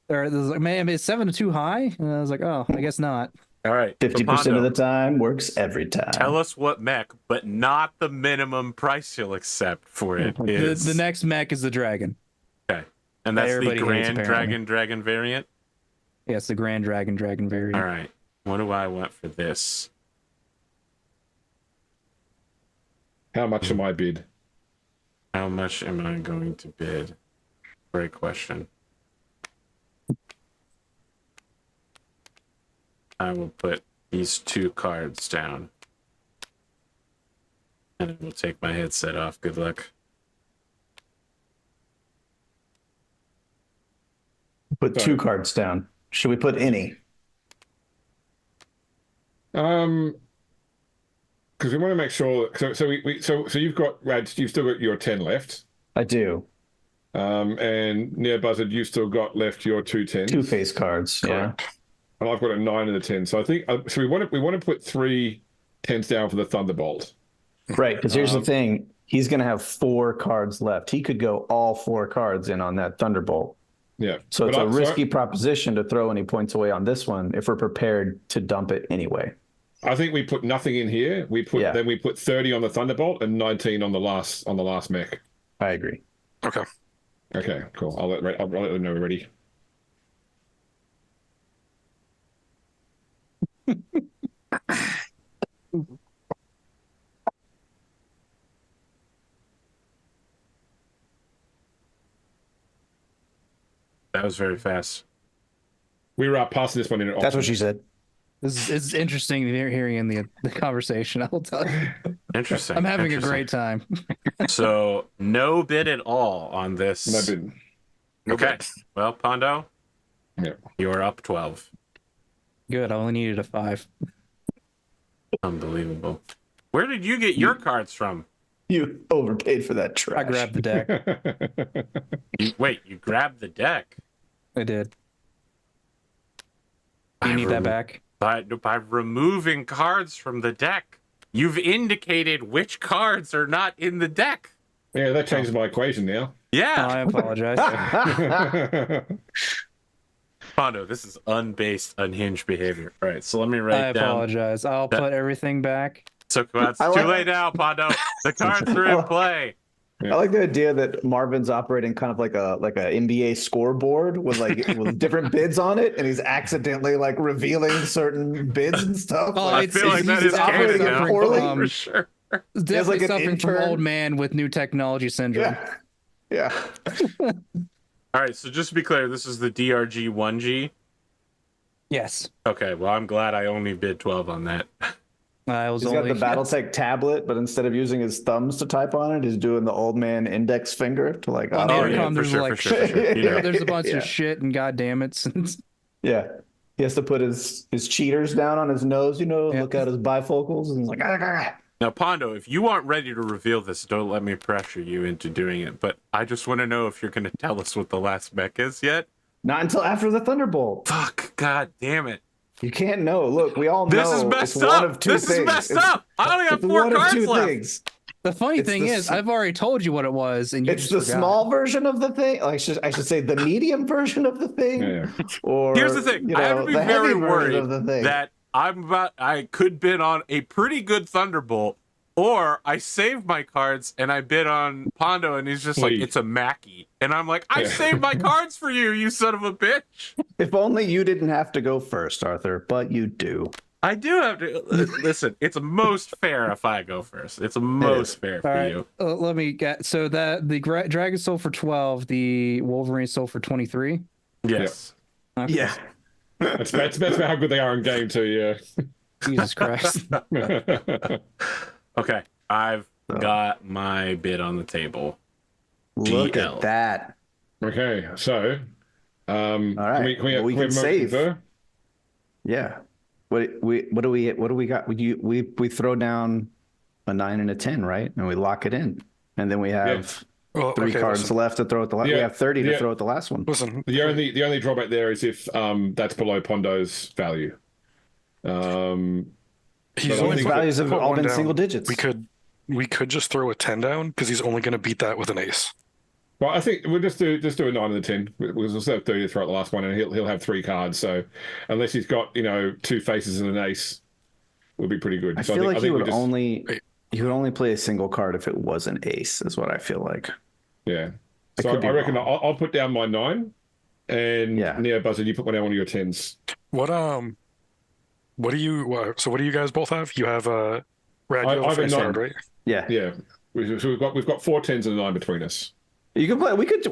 Man, is 7 too high? And I was like, oh, I guess not. All right. 50% of the time works every time. Tell us what mech, but not the minimum price you'll accept for it. The next mech is the dragon. Okay. And that's Everybody the hates, Grand Dragon variant? Yeah, it's the Grand Dragon variant. All right. What do I want for this? How much am I bid? How much am I going to bid? Great question. I will put these 2 cards down. And I will take my headset off. Good luck. Put 2 cards down. Should we put any? Because we want to make sure. So you've got Rad. You've still got your 10 left. I do. And Neobuzzard, you've still got left your 2 10s. 2 face cards. Correct. Yeah. And I've got a 9 and a 10. So I think so. We want to put 3 10s down for the Thunderbolt. Right. Because here's the thing: he's going to have 4 cards left. He could go all 4 cards in on that Thunderbolt. Yeah. So it's a risky proposition to throw any points away on this one if we're prepared to dump it anyway. I think we put nothing in here. Then we put 30 on the Thunderbolt and 19 on the last mech. I agree. Okay. Okay, cool. I'll let them know we're ready. That was very fast. We were passing this one in. That's what she said. This is interesting hearing the conversation. I will tell you. Interesting. I'm having a great time. So no bid at all on this. No bid. Okay. Well, Pondo, yeah, you're up 12. Good. I only needed a 5. Unbelievable. Where did you get your cards from? You overpaid for that trash. I grabbed the deck. You grabbed the deck? I did. Do you need that back? By removing cards from the deck, you've indicated which cards are not in the deck. Yeah, that changes my equation now. Yeah. I apologize. Pondo, this is unbased, unhinged behavior. All right, so let me write down. I apologize. I'll put everything back. So it's too late now, Pondo. The cards are in play. I like the idea that Marvin's operating kind of like a NBA scoreboard with with different bids on it, and he's accidentally like revealing certain bids and stuff. Oh, I feel like that is operating canon now. poorly. For sure. It's definitely like an suffering from intern. old man with new technology syndrome. Yeah. All right, so just to be clear, this is the DRG 1G. Yes. Okay, well, I'm glad I only bid 12 on that. He's got the Battletech tablet, but instead of using his thumbs to type on it, he's doing the old man index finger to like. On Aircom, there's for sure. You know. there's a bunch of shit and goddammits. Yeah. He has to put his cheaters down on his nose, look at his bifocals, and he's like, Now, Pondo, if you aren't ready to reveal this, don't let me pressure you into doing it. But I just want to know if you're going to tell us what the last mech is yet. Not until after the Thunderbolt. Fuck, god damn it. You can't know. Look, we all know This is messed it's up. one of 2 This things. is messed up. I only have 4 one of cards 2 left. things. The funny thing is, I've already told you what it was, and you It's just the forgot. small version of the thing. I should say the medium version of the thing. Yeah. Or Here's the thing. I have to be the very heavy version worried of the thing. that I could bid on a pretty good Thunderbolt, or I save my cards and I bid on Pondo, and he's just like, it's a Mackie. And I'm like, I saved my cards for you, you son of a bitch. If only you didn't have to go first, Arthur, but you do. I do have to listen. It's most fair if I go first. It's most fair for you. Let me get so that the Dragon sold for 12, the Wolverine sold for 23. Yes. Okay. Yeah. That's about how good they are in game too. Yeah. Jesus Christ. Okay, I've got my bid on the table. Look GL. at that. Okay, so All right. can we can save. Confirm? Yeah. What do we got? We throw down a 9 and a 10, right? And we lock it in. And then we have Well, 3 cards left to throw at the last. Yeah, We have 30 to yeah. throw at the last one. Listen, The only drawback there is if that's below Pondo's value. he's But I only think put- values have put all one been down. single digits. We could just throw a 10 down because he's only going to beat that with an ace. Well, I think we'll just do a 9 and a 10. We'll still have 30 to throw at the last one, and he'll have 3 cards. So unless he's got 2 faces and an ace, we'll be pretty good. I So feel like he we would just- only play a single card if it was an ace, is what I feel like. Yeah. I So could be I reckon wrong. I'll put down my 9, and Yeah. Neobuzzard, you put one down one of your 10s. What do you guys both have? You have Rad, I you have have a a face 9. card, right? Yeah. Yeah. So we've got 4 10s and a 9 between us. You could play. We could,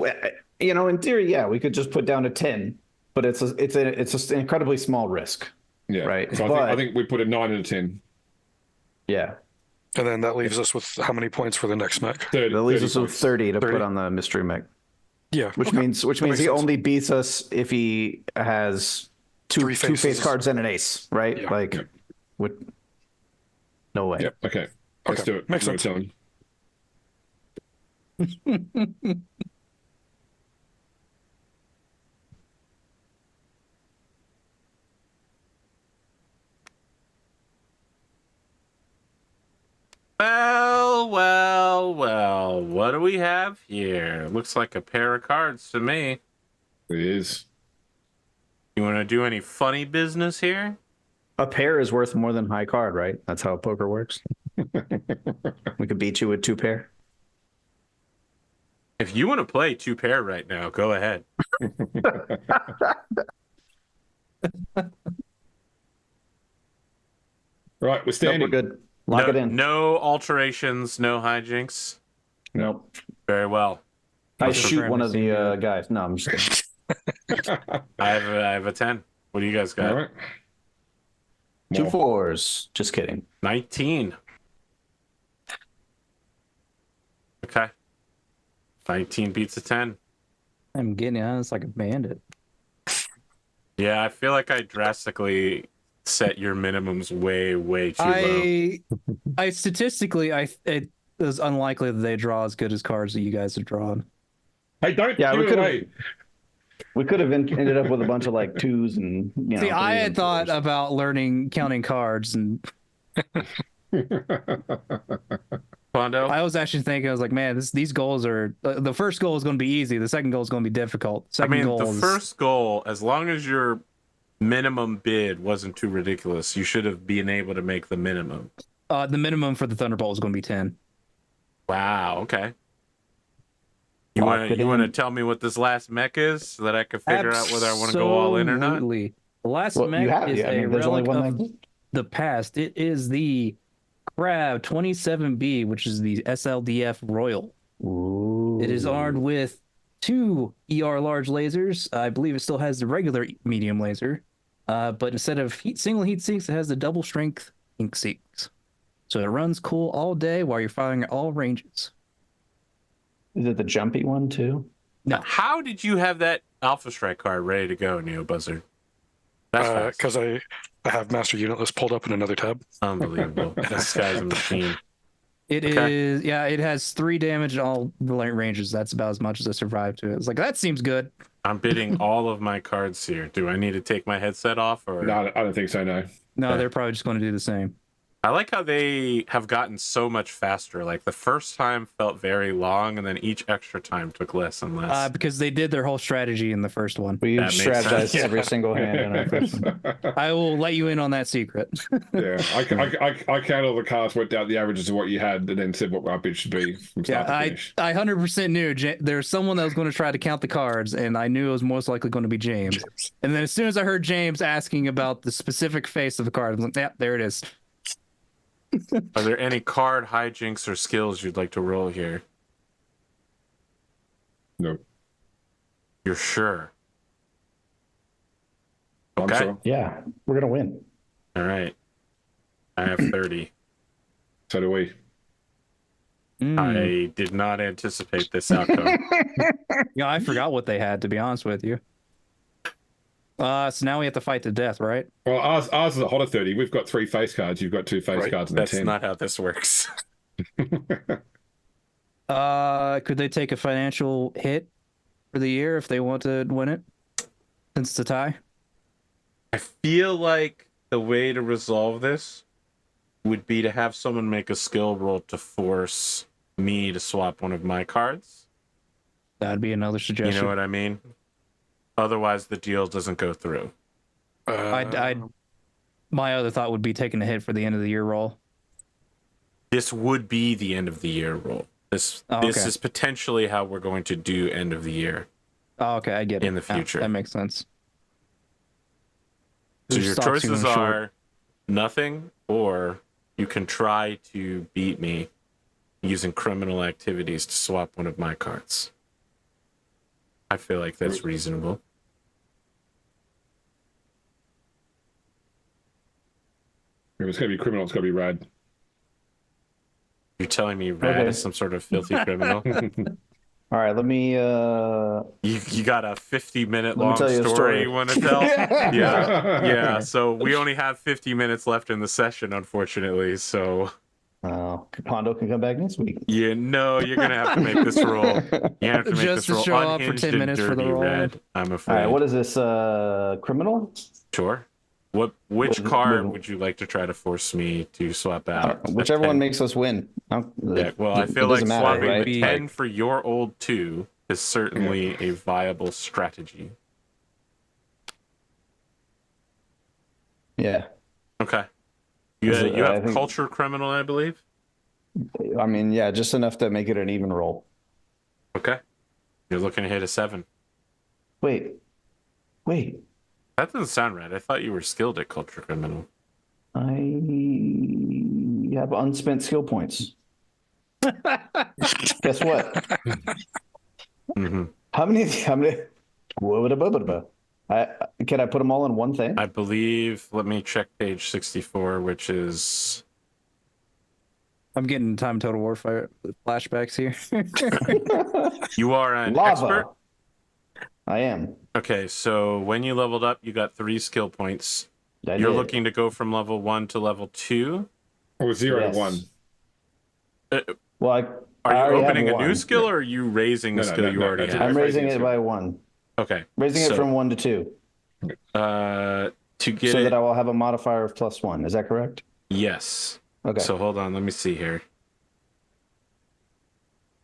in theory, yeah, we could just put down a 10, but it's an incredibly small risk. Yeah. Right. So I think we put a 9 and a 10. Yeah. And then that leaves us with how many points for the next mech? 30, That leaves us with points. 30 to 30? put on the mystery mech. Yeah. Which okay. means That he makes sense. only beats us if he has two face faces. cards and an ace, right? Yeah. Like, Yep. no way. Yep. Okay. Let's do it. Makes I'm gonna sense. tell him. Well, what do we have here? Looks like a pair of cards to me. It is. You want to do any funny business here? A pair is worth more than high card, right? That's how poker works. We could beat you with 2 pair. If you want to play 2 pair right now, go ahead. Right, we're Nope, standing. we're good. Lock it in. No alterations, no hijinks. Nope. Very well. I shoot one of the guys. No, I'm just kidding. I have a 10. What do you guys got? All right. 2 More. 4s. Just kidding. 19. Okay. 19 beats a 10. I'm getting honest like a bandit. Yeah, I feel like I drastically set your minimums way too low. I statistically, it is unlikely that they draw as good as cards that you guys have drawn. Hey, don't Yeah, give we it could away. have ended up with a bunch of like 2s and See, I 3s had and thought 4s. about counting cards, and Pondo? I was actually thinking, I was like, man, these goals are the first goal is going to be easy. The second goal is going to be difficult. The first goal, as long as your minimum bid wasn't too ridiculous, you should have been able to make the minimum. the minimum for the Thunderbolt is going to be 10. Wow, okay. You Lock it want to in. tell me what this last mech is so that I can figure out whether I want to go all in or not? Absolutely. The last Well, mech you have, is yeah. I a mean, there's only relic one of the past. It is the Crab 27B, which is the SLDF Royal. Ooh. It is armed with 2 ER large lasers. I believe it still has the regular medium laser, but instead of single heat sinks, it has the double strength ink sinks. So it runs cool all day while you're firing at all ranges. Is it the jumpy one too? No, How did you have that Alpha Strike card ready to go, Neobuzzard? That's fast. Because I have Master Unit List pulled up in another tab. Unbelievable. This guy's a machine. it is. Yeah, it has 3 damage at all the ranges. That's about as much as I survived to it. It's like, that seems good. I'm bidding all of my cards here. Do I need to take my headset off? Or No, I don't think so, no. No, Okay. they're probably just going to do the same. I like how they have gotten so much faster. Like the first time felt very long, and then each extra time took less and less. Because they did their whole strategy in the first one. We That makes strategized sense. every single hand in our first one. I will let you in on that secret. Yeah, I counted all the cards, worked out the averages of what you had, and then said what my bid should be from start to Yeah, finish. I 100% knew there's someone that was going to try to count the cards, and I knew it was most likely going to be James. And then as soon as I heard James asking about the specific face of the card, I was like, yeah, there it is. Are there any card hijinks or skills you'd like to roll here? No, You're sure? I'm Okay. sure. Yeah, we're gonna win. All right. I have 30. So do we. I did not anticipate this outcome. Yeah, I forgot what they had, to be honest with you. So now we have to fight to death, right? Well, ours is a hotter 30. We've got 3 face cards. You've got 2 face Right. cards and a That's 10. not how this works. Could they take a financial hit for the year if they want to win it? Since it's a tie? I feel like the way to resolve this would be to have someone make a skill roll to force me to swap one of my cards. That'd be another suggestion. You know what I mean? Otherwise, the deal doesn't go through. My other thought would be taking a hit for the end of the year roll. This would be the end of the year roll. This Oh, this okay. is potentially how we're going to do end of the year. Oh, okay, I get it. In the Yeah, future. that makes sense. So Just your stops you choices in short. are nothing, or you can try to beat me using criminal activities to swap one of my cards. I feel like that's reasonable. If it's going to be criminal, it's got to be rad. You're telling me Rad is some sort of filthy criminal? All right, let me. You got a 50-minute Let me long tell you a story. you want to tell? Yeah. Yeah. So we only have 50 minutes left in the session, unfortunately. So. Pondo can come back next week. Yeah, no, you're gonna have to make this roll. You have to make Just this roll to show up for unhinged 10 and minutes for the dirty roll. Red. I'm All afraid. right, what is this? Criminal? Sure. Which card would you like to try to force me to swap out? Whichever one makes us win. Yeah, well, I feel like matter, swapping right? the 10 for your old 2 is certainly a viable strategy. Yeah. Okay. You have culture criminal, I believe? I mean, yeah, just enough to make it an even roll. Okay. You're looking to hit a 7. Wait. That doesn't sound right. I thought you were skilled at culture criminal. I have unspent skill points. Guess what? Mm-hmm. How many? Can I put them all in one thing? I believe, let me check page 64, which is... I'm getting time total warfare flashbacks here. You are an Lava. expert? I am. Okay, so when you leveled up, you got 3 skill points. I You're did. looking to go from level 1 to level 2? Or 0 to 1. Well, Are you already opening have a new one. skill, or are you raising a skill you already that's have? I'm raising Phrasing it skill. by 1. Okay. Raising it from 1 to 2. To get So it... that I will have a modifier of +1. Is that correct? Yes. Okay. So hold on, let me see here.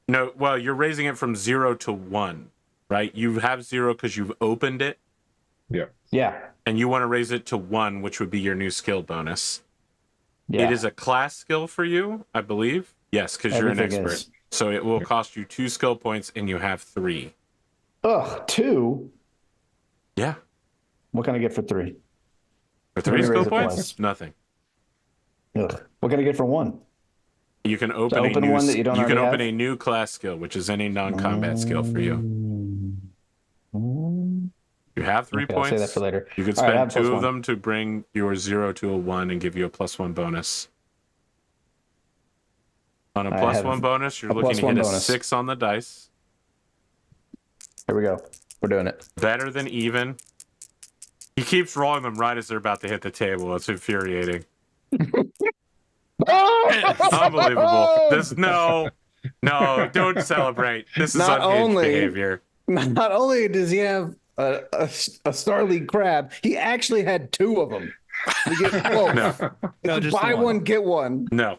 No, well, you're raising it from 0 to 1, right? You have 0 because you've opened it, Yeah. and you want to raise it to 1, which would be your new skill bonus. Yeah. It is a class skill for you, I believe. Yes, because you're an Everything expert. is. So it will cost you 2 skill points, and you have 3. Ugh, 2? Yeah. What can I get for 3? For 3 me skill raise it points? twice. Nothing. Ugh. What can I get for 1? You can open, open a new, one that you don't can already open have? a new class skill, which is any non-combat skill for you. You have 3 Okay, points. I'll say that for later. You could All right, I spend have 2 of +1. them to bring your 0 to a 1 and give you a +1 bonus. On a I plus have 1 bonus, you're a looking to +1 hit a bonus. 6 on the dice. Here we go. We're doing it. Better than even. He keeps rolling them right as they're about to hit the table. It's infuriating. Unbelievable. No, don't celebrate. This is Not unhinged only- behavior. Not only does he have a Starly crab, he actually had 2 of them. We get both. No, just Buy one. one, get one. No.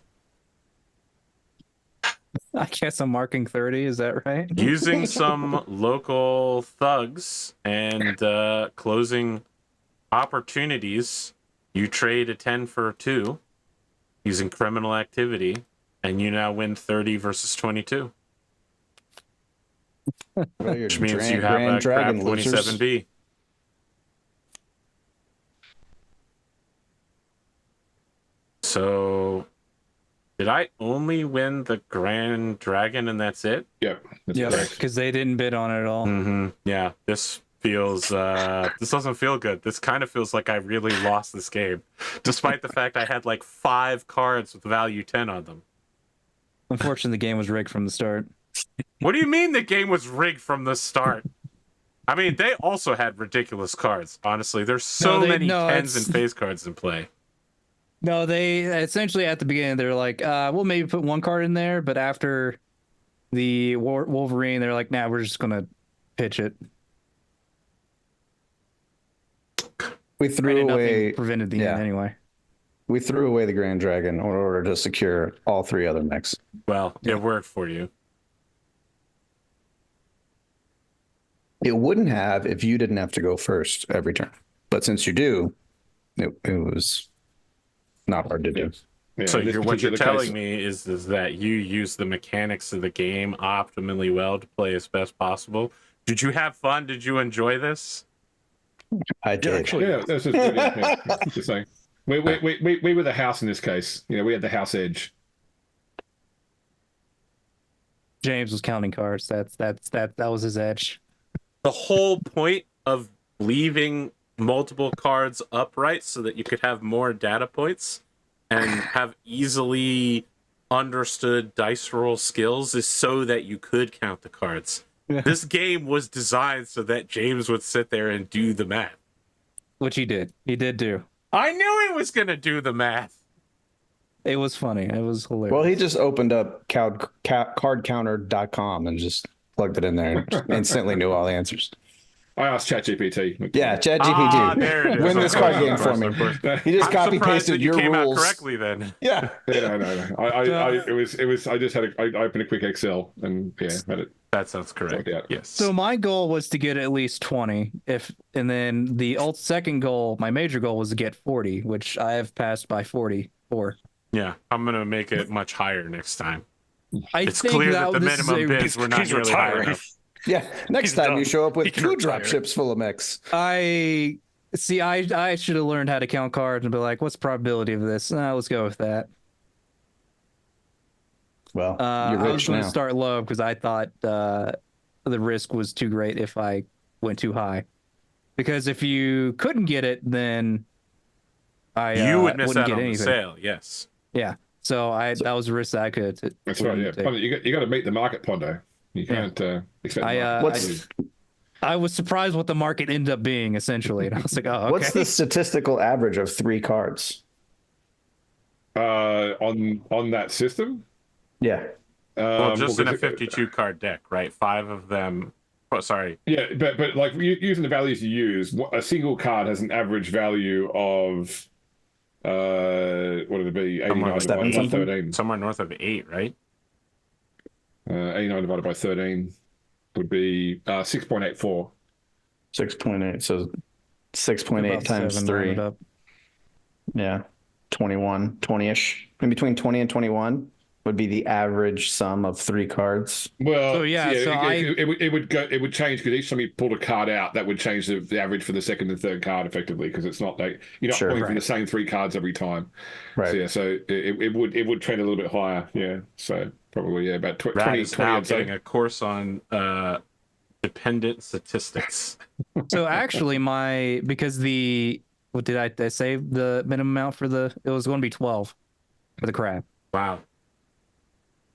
I guess I'm marking 30. Is that right? Using some local thugs and closing opportunities, you trade a 10 for 2 using criminal activity, and you now win 30 versus 22. Which means you have a crab 27B. So, did I only win the Grand Dragon and that's it? Yep. That's Yes, correct. because they didn't bid on it at all. Mm-hmm. Yeah, this feels, this doesn't feel good. This kind of feels like I really lost this game, despite the fact I had like 5 cards with value 10 on them. Unfortunately, the game was rigged from the start. What do you mean the game was rigged from the start? I mean, they also had ridiculous cards, honestly. There's so many 10s and face cards in play. No, they essentially at the beginning, they're like, we'll maybe put 1 card in there, but after the Wolverine, they're like, nah, we're just going to pitch it. We threw away. Prevented the end anyway. We threw away the Grand Dragon in order to secure all 3 other mechs. Well, it worked for you. It wouldn't have if you didn't have to go first every turn. But since you do, it was not hard to do. Yeah, So in this what you're particular telling case- me is that you use the mechanics of the game optimally well to play as best possible. Did you have fun? Did you enjoy this? I did. Yeah, that's just brilliant. Yeah, just saying. We were the house in this case. You know, we had the house edge. James was counting cards. That was his edge. The whole point of leaving multiple cards upright so that you could have more data points and have easily understood dice roll skills is so that you could count the cards. Yeah. This game was designed so that James would sit there and do the math. Which he did. He did do. I knew he was going to do the math. It was funny. It was hilarious. Well, he just opened up cardcounter.com and just plugged it in there and instantly knew all the answers. I asked ChatGPT. Yeah, ChatGPT. Ah, there it is. Win this Of card course, game of for course, me. of course. He just I'm copy surprised pasted that you your came rules out correctly then. Yeah. No. I just had I opened a quick Excel and had it. That sounds correct. Yes. So my goal was to get at least 20, and then the second goal, my major goal, was to get 40, which I have passed by 44. Yeah, I'm gonna make it much higher next time. It's clear that the minimum bids were not nearly high enough. Yeah. Next He's time done. you show up with He can 2 retire. drop ships full of mechs. I should have learned how to count cards and be like, what's the probability of this? Let's go with that. Well, I you're was rich going now. to start low because I thought the risk was too great if I went too high. Because if you couldn't get it, then You would miss wouldn't out get on anything. the sale. Yes. Yeah. So that was a risk that I could. That's right. Yeah, Pondo, you got to meet the market, Pondo. You can't expect. the market. I was surprised what the market ended up being essentially, and I was like, "Oh, okay." What's the statistical average of 3 cards? On that system? Yeah. Well, just in a because- 52 card deck, right? 5 of them. Oh, sorry. Yeah, but like using the values you use, a single card has an average value of what would it be? 89 divided by something? 13. Somewhere north of 8, right? 89 divided by 13 would be 6.84. 6.8. So 6.8 About times 7 3. rounded up. Yeah. 21, 20-ish. In between 20 and 21 would be the average sum of 3 cards. Well, So, yeah, so it would change because each time you pulled a card out, that would change the average for the second and third card effectively because it's not like you're not Sure. pulling from Right. the same 3 cards every time. Right. So yeah, so it would trend a little bit higher. Yeah, so probably about 20. Rad is 20 now I'd say. getting a course on dependent statistics. So actually, what did I say? The minimum amount it was going to be 12 for the crab. Wow.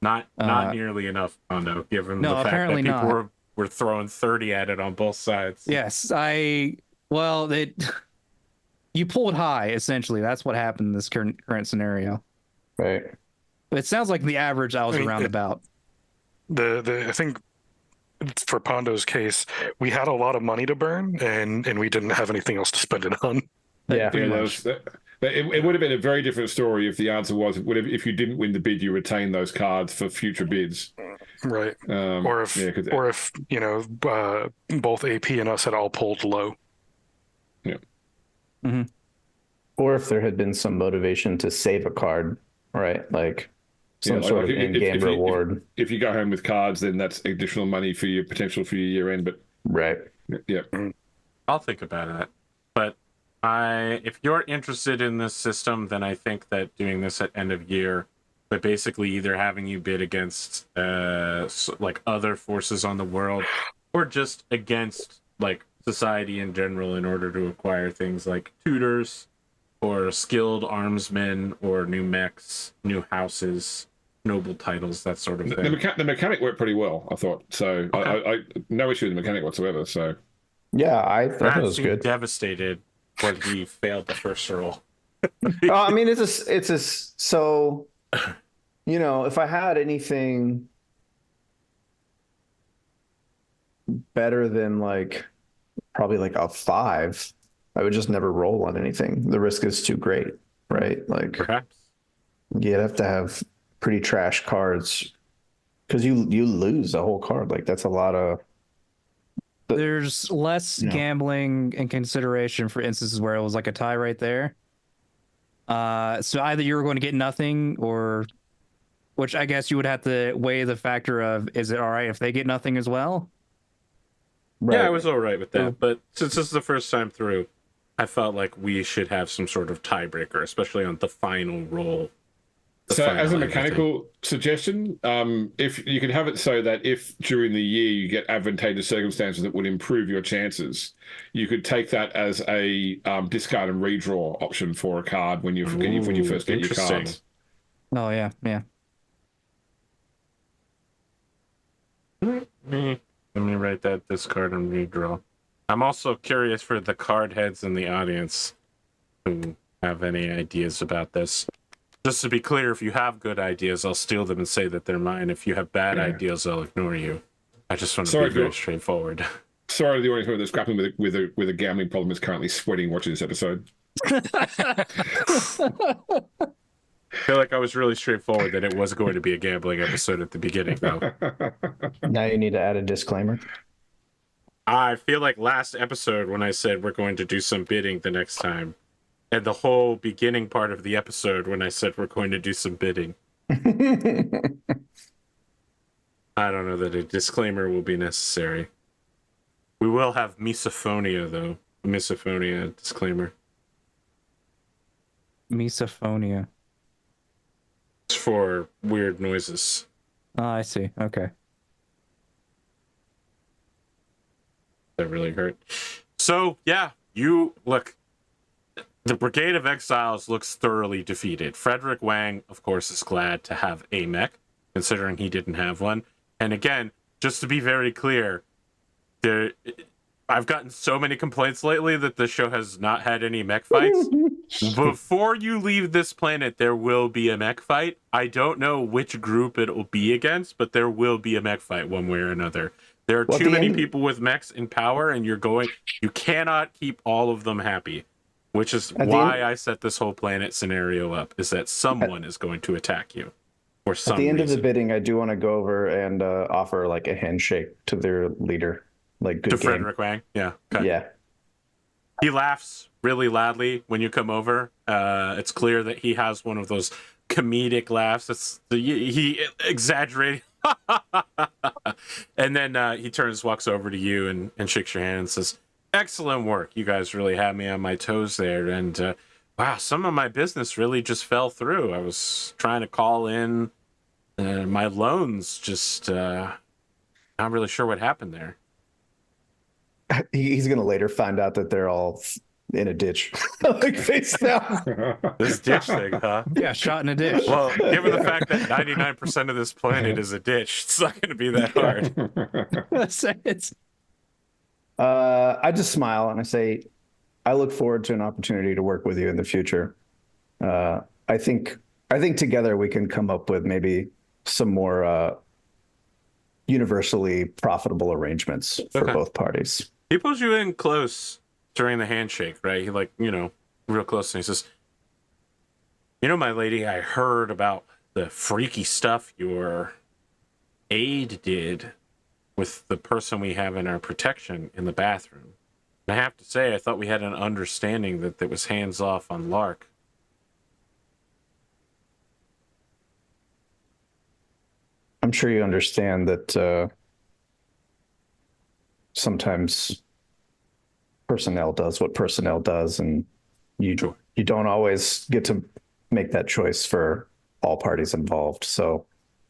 Not nearly enough, Pondo, given No, the fact that apparently people not. were throwing 30 at it on both sides. Yes, you pulled high essentially. That's what happened in this current scenario. Right. It sounds like the average I was around about. I think for Pondo's case, we had a lot of money to burn, and we didn't have anything else to spend it on. Yeah. It would have been a very different story if the answer was if you didn't win the bid, you retain those cards for future bids. Right. Or if both AP and us had all pulled low. Yeah. Mm-hmm. Or if there had been some motivation to save a card, right? Like some sort of in-game reward. If you go home with cards, then that's additional money for your potential for your year end. But right. Yeah. I'll think about it. But if you're interested in this system, then I think that doing this at end of year, but basically either having you bid against like other forces on the world, or just against like society in general in order to acquire things like tutors, or skilled armsmen, or new mechs, new houses, noble titles, that sort of thing. The mechanic worked pretty well, I thought. So Okay. I no issue with the mechanic whatsoever. So Yeah, I thought it was seemed good. devastated when he failed the first roll. I mean, so, if I had anything better than probably a 5, I would just never roll on anything. The risk is too great, right? Perhaps. You'd have to have pretty trash cards because you lose a whole card. That's a lot of. There's less gambling and consideration for instances where it was like a tie right there. So either you were going to get nothing, or which I guess you would have to weigh the factor of, is it all right if they get nothing as well? Right. Yeah, I was all right with that. But since this is the first time through, I felt like we should have some sort of tiebreaker, especially on the final roll. So as a finally mechanical suggestion, if you can have it so that if during the year you get advantageous circumstances that would improve your chances, you could take that as a discard and redraw option for a card when you first get your cards. Oh yeah, yeah. Let me write that discard and redraw. I'm also curious for the card heads in the audience who have any ideas about this. Just to be clear, if you have good ideas, I'll steal them and say that they're mine. If you have bad ideas, I'll ignore you. I just want to be very straightforward. Sorry to the audience that's grappling with a gambling problem is currently sweating watching this episode. I feel like I was really straightforward that it was going to be a gambling episode at the beginning, though. Now you need to add a disclaimer. I feel like last episode when I said we're going to do some bidding the next time, and the whole beginning part of the episode when I said we're going to do some bidding. I don't know that a disclaimer will be necessary. We will have misophonia, though. Misophonia disclaimer. Misophonia. It's for weird noises. Oh, I see. Okay. That really hurt. So, yeah, you look. The Brigade of Exiles looks thoroughly defeated. Frederick Wang, of course, is glad to have a mech, considering he didn't have one. And again, just to be very clear, I've gotten so many complaints lately that the show has not had any mech fights. Before you leave this planet, there will be a mech fight. I don't know which group it will be against, but there will be a mech fight one way or another. There are too many people with mechs in power, and you cannot keep all of them happy. Which is why I set this whole planet scenario up, is that someone is going to attack you. For some reason. At the end of the bidding, I do want to go over and offer like a handshake to their leader. Like good to game. Frederick Wang? Yeah. Okay. Yeah. He laughs really loudly when you come over. It's clear that he has one of those comedic laughs. He exaggerated. And then he walks over to you and shakes your hand and says, "Excellent work. You guys really had me on my toes there. And wow, some of my business really just fell through. I was trying to call in my loans, just not really sure what happened there." He's going to later find out that they're all in a ditch, like face down. This ditch thing, huh? Yeah, shot in a ditch. Well, given the fact that 99% of this planet is a ditch, it's not going to be that hard. I just smile and I say, I look forward to an opportunity to work with you in the future. I think together we can come up with maybe some more universally profitable arrangements for both parties. He pulls you in close during the handshake, right? He real close, and he says, "My lady, I heard about the freaky stuff your aide did with the person we have in our protection in the bathroom. And I have to say, I thought we had an understanding that was hands off on Lark." I'm sure you understand that sometimes personnel does what personnel does, and you don't always get to make that choice for all parties involved. So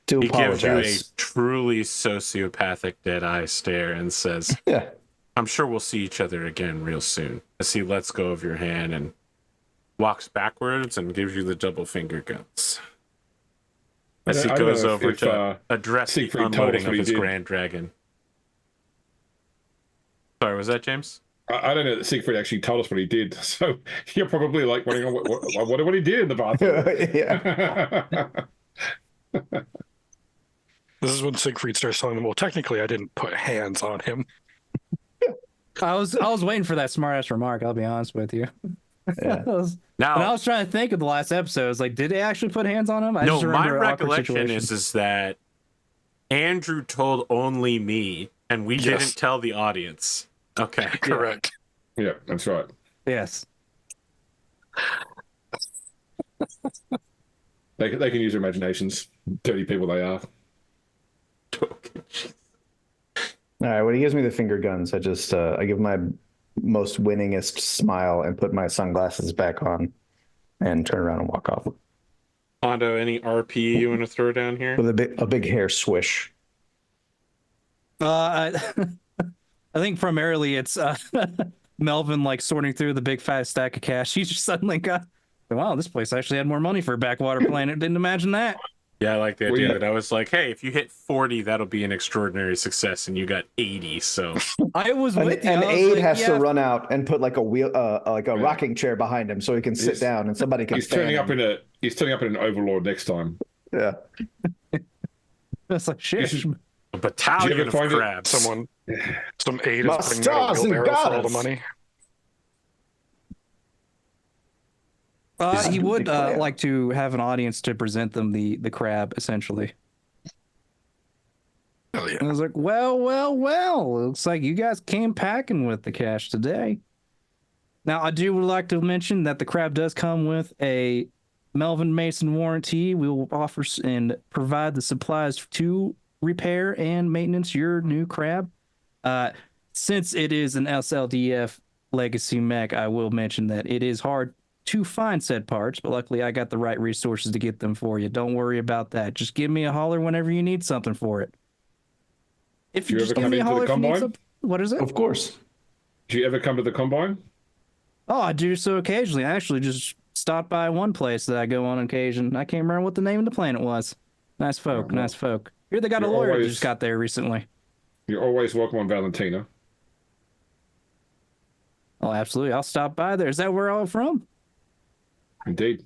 do apologize. He gives you a truly sociopathic dead eye stare and says, "Yeah, I'm sure we'll see each other again real soon." As he lets go of your hand and walks backwards and gives you the double finger guns. As he goes over to address the unloading of his Grand Dragon. Sorry, was that James? I don't know that Siegfried actually told us what he did, so you're probably like wondering what he did in the bathroom. Yeah. This is when Siegfried starts telling them, "Well, technically, I didn't put hands on him." I was waiting for that smartass remark. I'll be honest with you. Yeah. Now, and I was trying to think of the last episode. It's like, did they actually put hands on him? No, my recollection is that Andrew told only me, and we didn't tell the audience. Okay, correct. Yeah, that's right. Yes. They can use their imaginations. Dirty people they are. All right, when he gives me the finger guns, I just I give my most winningest smile and put my sunglasses back on and turn around and walk off. Hondo, any RP you want to throw down here? With a big hair swish. I, I think primarily it's Melvin like sorting through the big fat stack of cash. He just suddenly got, wow, this place actually had more money for a backwater planet. Didn't imagine that. Yeah, I like the idea yeah. that I was like, hey, if you hit 40, that'll be an extraordinary success, and you got 80. So I was with you. And I was Aid like, has to yeah. run out and put like a wheel, like a rocking chair behind him, so he can sit He's- down and somebody can. He's turning fan up him. in an Overlord next time. Yeah. That's like shit. This is- a battalion ever of find it? crabs. Some aid My is putting out a stars and wheelbarrow for all the garters. money. He would Declare. like to have an audience to present them the crab, essentially. Hell yeah. And I was like, well. Looks like you guys came packing with the cash today. Now, I would like to mention that the crab does come with a Melvin Mason warranty. We will offer and provide the supplies to repair and maintenance your new crab. Since it is an SLDF legacy mech, I will mention that it is hard to find said parts, but luckily I got the right resources to get them for you. Don't worry about that. Just give me a holler whenever you need something for it. If you You just ever give come me a into holler the if you need Combine? something. What is it? Of course. Do you ever come to the Combine? Oh, I do so occasionally. I actually just stopped by one place that I go on occasion. I can't remember what the name of the planet was. Nice folk, well, nice folk. Here they got a you're lawyer that always- just got there recently. You're always welcome on Valentina. Oh, absolutely. I'll stop by there. Is that where I'm from? Indeed.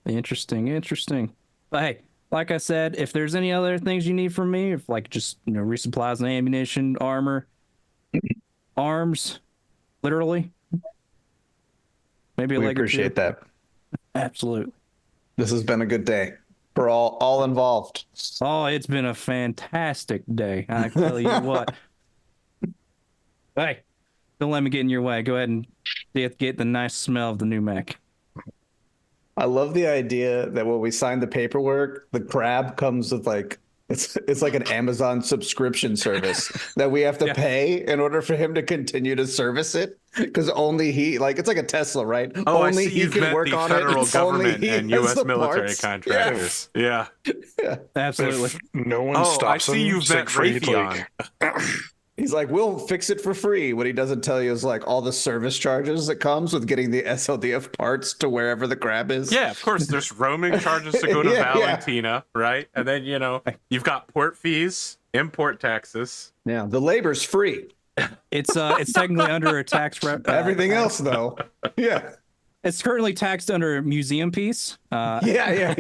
Interesting. But hey, like I said, if there's any other things you need from me, if like just resupplies and ammunition, armor, arms, literally, maybe a We leg or two. appreciate that. Absolutely. This has been a good day for all involved. Oh, it's been a fantastic day. I tell you what. Hey, don't let me get in your way. Go ahead and get the nice smell of the new mech. I love the idea that when we sign the paperwork, the crab comes with like it's like an Amazon subscription service that we have to pay in order for him to continue to service it. Because only he, like, it's like a Tesla, right? Oh, only I see he you've can met work the on federal it. Only government he and has U.S. the military parts. contractors. Yeah. Absolutely. If no one Oh, I stops see him, you've met Siegfried, Raytheon. He's like, we'll fix it for free. What he doesn't tell you is like all the service charges that comes with getting the SLDF parts to wherever the crab is. Yeah, of course. There's roaming charges to go to Yeah, yeah. Valentina, right? And then, you've got port fees, import taxes. Yeah, the labor's free. It's technically under a tax rep. Everything else, though. Yeah. It's currently taxed under a museum piece. Yeah.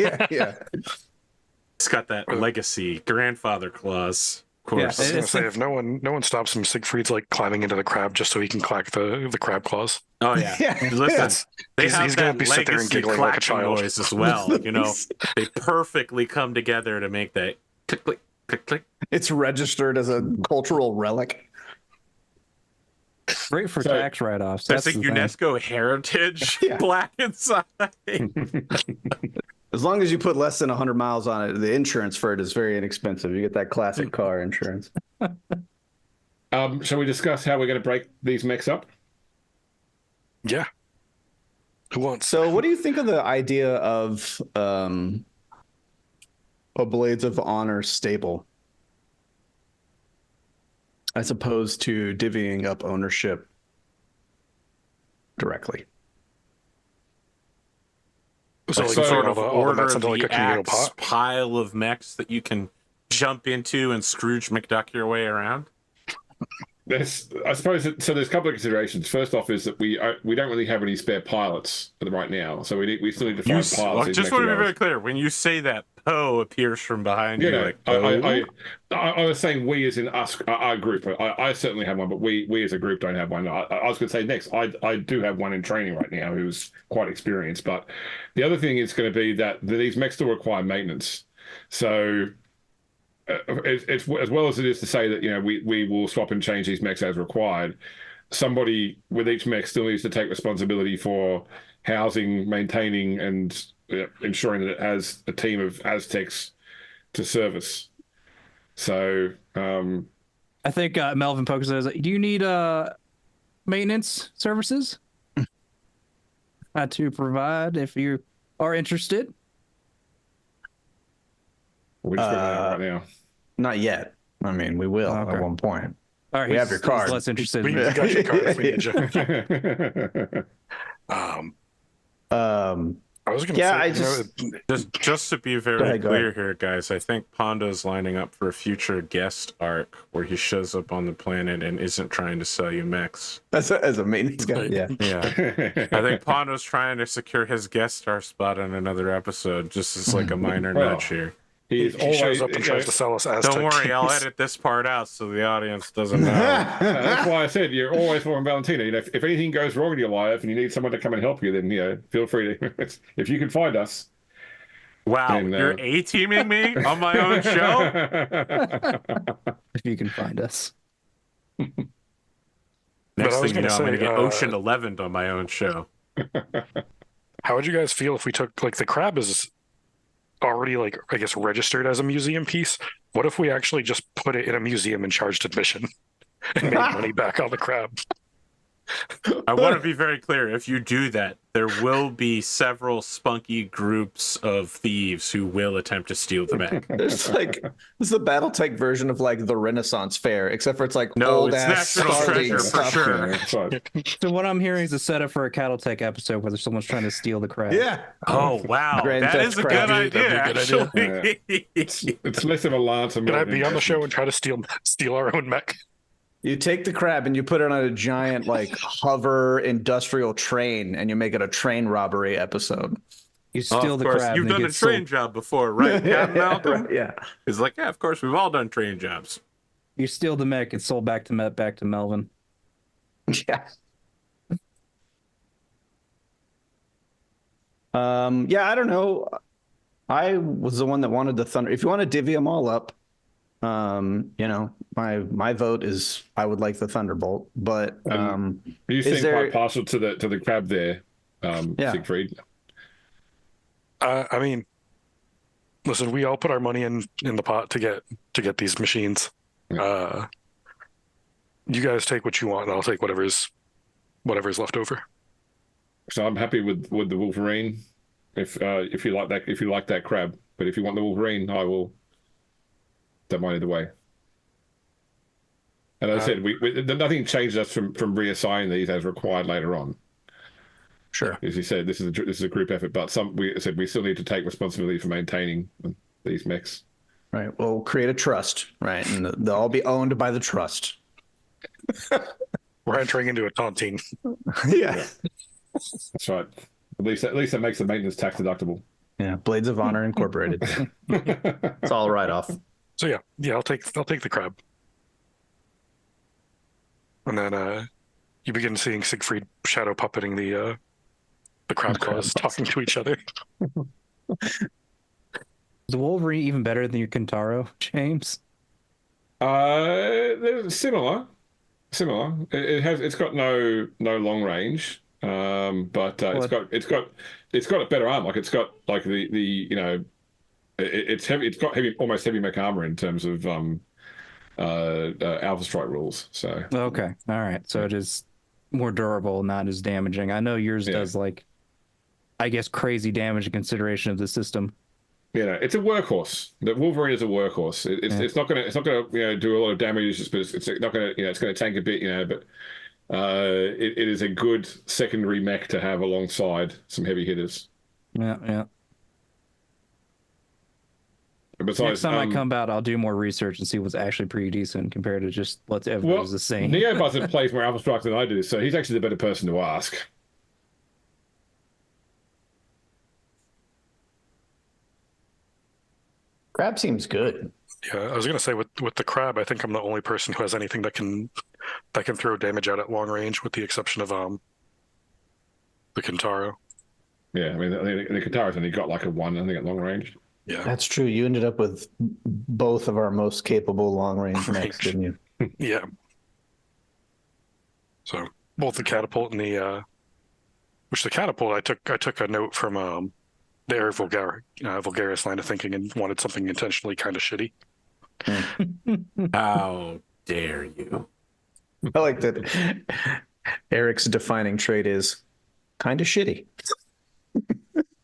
It's got that legacy grandfather clause, of Yeah, course. I was gonna It's say, like- if no one stops him, Siegfried's like climbing into the crab just so he can clack the crab claws. Oh, yeah. Yeah. Listen, they He's- have he's gonna that be sit there and legacy giggling like a clacking child. noise as well. They perfectly come together to make that click, click, click, click. It's registered as a cultural relic. Great for So- tax write-offs. That's That's a the thing. UNESCO heritage Yeah. black inside. As long as you put less than 100 miles on it, the insurance for it is very inexpensive. You get that classic car insurance. Shall we discuss how we're going to break these mechs up? Yeah. Who wants? So, what do you think of the idea of a Blades of Honor stable, as opposed to divvying up ownership directly? So, Like like, some sort all of the, all the order mets of into like the a communal axe pot. pile of mechs that you can jump into and Scrooge McDuck your way around. I suppose there's a couple of considerations. First off, is that we don't really have any spare pilots right now, so we still need to find pilots. I these just mechs want to be around. very clear. When you say that, Poe appears from behind Yeah, you. no, Like, oh. I was saying we as in us, our group. I certainly have one, but we as a group don't have one. I was going to say next, I do have one in training right now who's quite experienced. But the other thing is going to be that these mechs still require maintenance. So it's as well as it is to say that we will swap and change these mechs as required. Somebody with each mech still needs to take responsibility for housing, maintaining, and ensuring that it has a team of Aztecs to service. So, I think Melvin Poker says, do you need maintenance services to provide if you are interested. We're just working on it right now. Not yet. I mean, we will Okay. at one point. All right, We have your he's card. less interested. We got your card if we need you. I was going to say, Just to be very clear here, guys, I think Pondo's lining up for a future guest arc where he shows up on the planet and isn't trying to sell you mechs. That's as a maintenance guy. Yeah. Yeah. I think Pondo's trying to secure his guest star spot on another episode, just as like a minor nudge here. He shows up and tries to sell us Aztec. Don't worry, I'll edit this part out so the audience doesn't know. That's why I said you're always welcome, Valentina. You know, if anything goes wrong in your life and you need someone to come and help you, then feel free to. If you can find us. Wow, then, you're A-teaming me on my own show? If you can find us. Next thing you know, I'm going to get Ocean 11'd on my own show. How would you guys feel if we took, like, the crab is already, like, I guess, registered as a museum piece? What if we actually just put it in a museum and charged admission and made money back on the crab? I want to be very clear. If you do that, there will be several spunky groups of thieves who will attempt to steal the mech. It's like this is the Battletech version of like the Renaissance Fair, except for it's like No, old it's ass National starving Treasure for stuff. sure. Yeah, that's right. So what I'm hearing is a setup for a Battletech episode where someone's trying to steal the crab. Yeah. Oh, wow. Grand That Theft is a Crab. good idea, That'd be a good actually. It's less of a lance. Can I be on the show and try to steal our own mech? You take the crab and you put it on a giant like hover industrial train and you make it a train robbery episode. You steal Of the course. crab. You've and it done a gets train sold. job before, right, Captain Malcolm? Yeah. He's like, yeah, of course, we've all done train jobs. You steal the mech. It's sold back to Melvin. Yeah. Yeah, I don't know. I was the one that wanted the Thunder. If you want to divvy them all up, my vote is I would like the Thunderbolt, but You seem quite partial to the crab there, Siegfried. I mean, listen, we all put our money in the pot to get these machines. You guys take what you want, and I'll take whatever's left over. So I'm happy with the Wolverine. If you like that crab, but if you want the Wolverine, I will. Don't mind either way. And as I said, nothing changes us from reassigning these as required later on. Sure. As you said, this is a group effort, but we still need to take responsibility for maintaining these mechs. Right. We'll create a trust, right, and they'll all be owned by the trust. We're entering into a Tontine. Yeah. That's right. At least that makes the maintenance tax deductible. Yeah. Blades of Honor Incorporated. It's all right off. So yeah, I'll take the crab. And then you begin seeing Siegfried shadow puppeting the crab claws talking to each other. Is the Wolverine even better than your Kentaro, James? They're similar. It's got no long range, but it's got a better arm. Like it's got like it's heavy. It's got almost heavy mech armor in terms of Alpha Strike rules. So Okay, all right. So it is more durable, not as damaging. I know yours does like, I guess, crazy damage in consideration of the system. It's a workhorse. The Wolverine is a workhorse. It's not gonna do a lot of damage, but it's not gonna it's gonna tank a bit, but it is a good secondary mech to have alongside some heavy hitters. Yeah. Besides, Next time I come out, I'll do more research and see what's actually pretty decent compared to just what everybody's the same. Neobuzzard plays more Alpha Strike than I do, so he's actually the better person to ask. Crab seems good. Yeah, I was gonna say with the crab, I think I'm the only person who has anything that can throw damage out at long range, with the exception of the Kentaro. Yeah, I mean the Kentaro's only got like a 1, I think, at long range. Yeah, That's true. You ended up with both of our most capable long range mechs, didn't you? yeah. So both the catapult and the catapult, I took a note from the Air Vulgaris line of thinking and wanted something intentionally kind of shitty. How dare you? I like that Eric's defining trait is kind of shitty.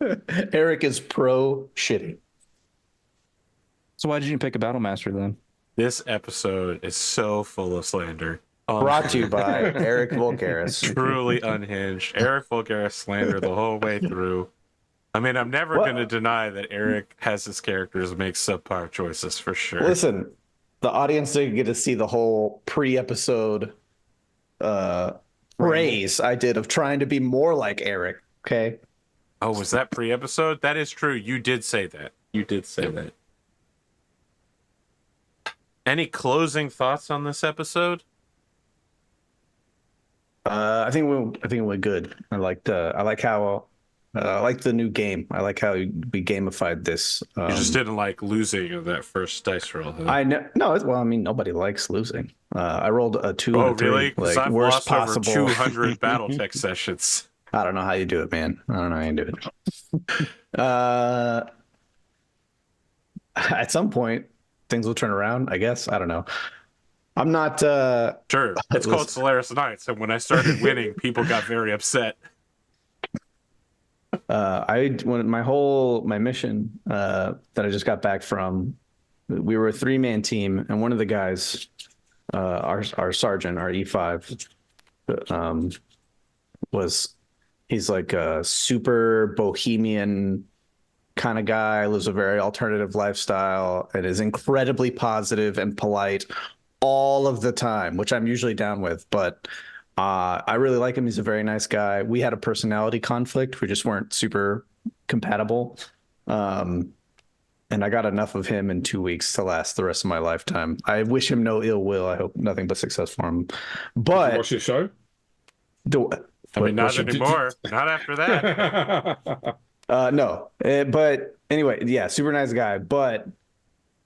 Eric is pro shitty. So why did you pick a Battle Master then? This episode is so full of slander. Brought to you by Eric Vulgaris. Truly unhinged. Eric Vulgaris slander the whole way through. I mean, I'm never going to deny that Eric has his characters make subpar choices for sure. Listen, the audience didn't get to see the whole pre-episode praise I did of trying to be more like Eric. Okay. Oh, was that pre-episode? That is true. You did say that. You did say that. Any closing thoughts on this episode? I think it went good. I like how I like the new game. I like how we gamified this. You just didn't like losing that first dice roll. Huh? I know. No, well, I mean, nobody likes losing. I rolled a 2 and a 3. Really? Because like, I've worst lost possible. over 200 Battletech sessions. I don't know how you do it, man. I don't know how you do it. At some point, things will turn around, I guess. I don't know. I'm not. Sure. It's called Solaris Knights, and when I started winning, people got very upset. When my mission that I just got back from, we were a 3-man team, and one of the guys, our sergeant, our E5, he's like a super bohemian kind of guy, lives a very alternative lifestyle, and is incredibly positive and polite all of the time, which I'm usually down with, but I really like him. He's a very nice guy. We had a personality conflict. We just weren't super compatible. And I got enough of him in 2 weeks to last the rest of my lifetime. I wish him no ill will. I hope nothing but success for him. But did you watch your show? Not anymore. Not after that. No. But anyway, yeah, super nice guy. But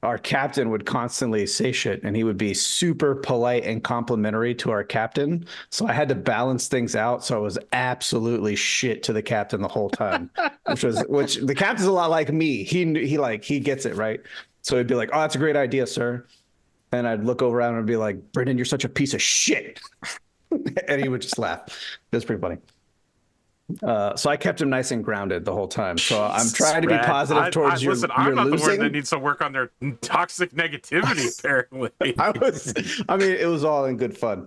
our captain would constantly say shit, and he would be super polite and complimentary to our captain. So I had to balance things out. So I was absolutely shit to the captain the whole time, which the captain's a lot like me. He gets it, right? So he'd be like, "Oh, that's a great idea, sir." And I'd look around and be like, "Brendan, you're such a piece of shit." And he would just laugh. It was pretty funny. So I kept him nice and grounded the whole time. So I'm trying to be positive towards you. Listen, I'm not the one that needs to work on their toxic negativity, apparently. I mean, it was all in good fun.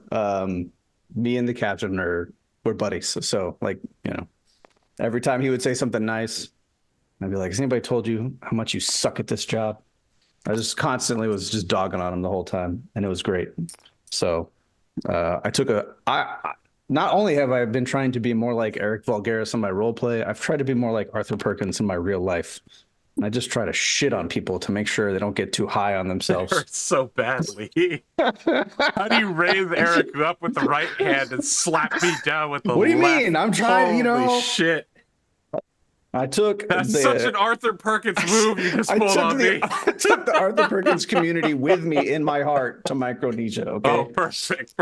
Me and the captain were buddies. So like, every time he would say something nice, I'd be like, "Has anybody told you how much you suck at this job?" I just constantly was just dogging on him the whole time, and it was great. So not only have I been trying to be more like Eric Vulgaris in my role play, I've tried to be more like Arthur Perkins in my real life. I just try to shit on people to make sure they don't get too high on themselves. It hurts so badly. How do you raise Eric up with the right hand and slap me down with the left? What do you mean? I'm trying, Holy shit. That's such an Arthur Perkins move you just pulled on me. I took the Arthur Perkins community with me in my heart to Micronesia, okay? Oh, perfect.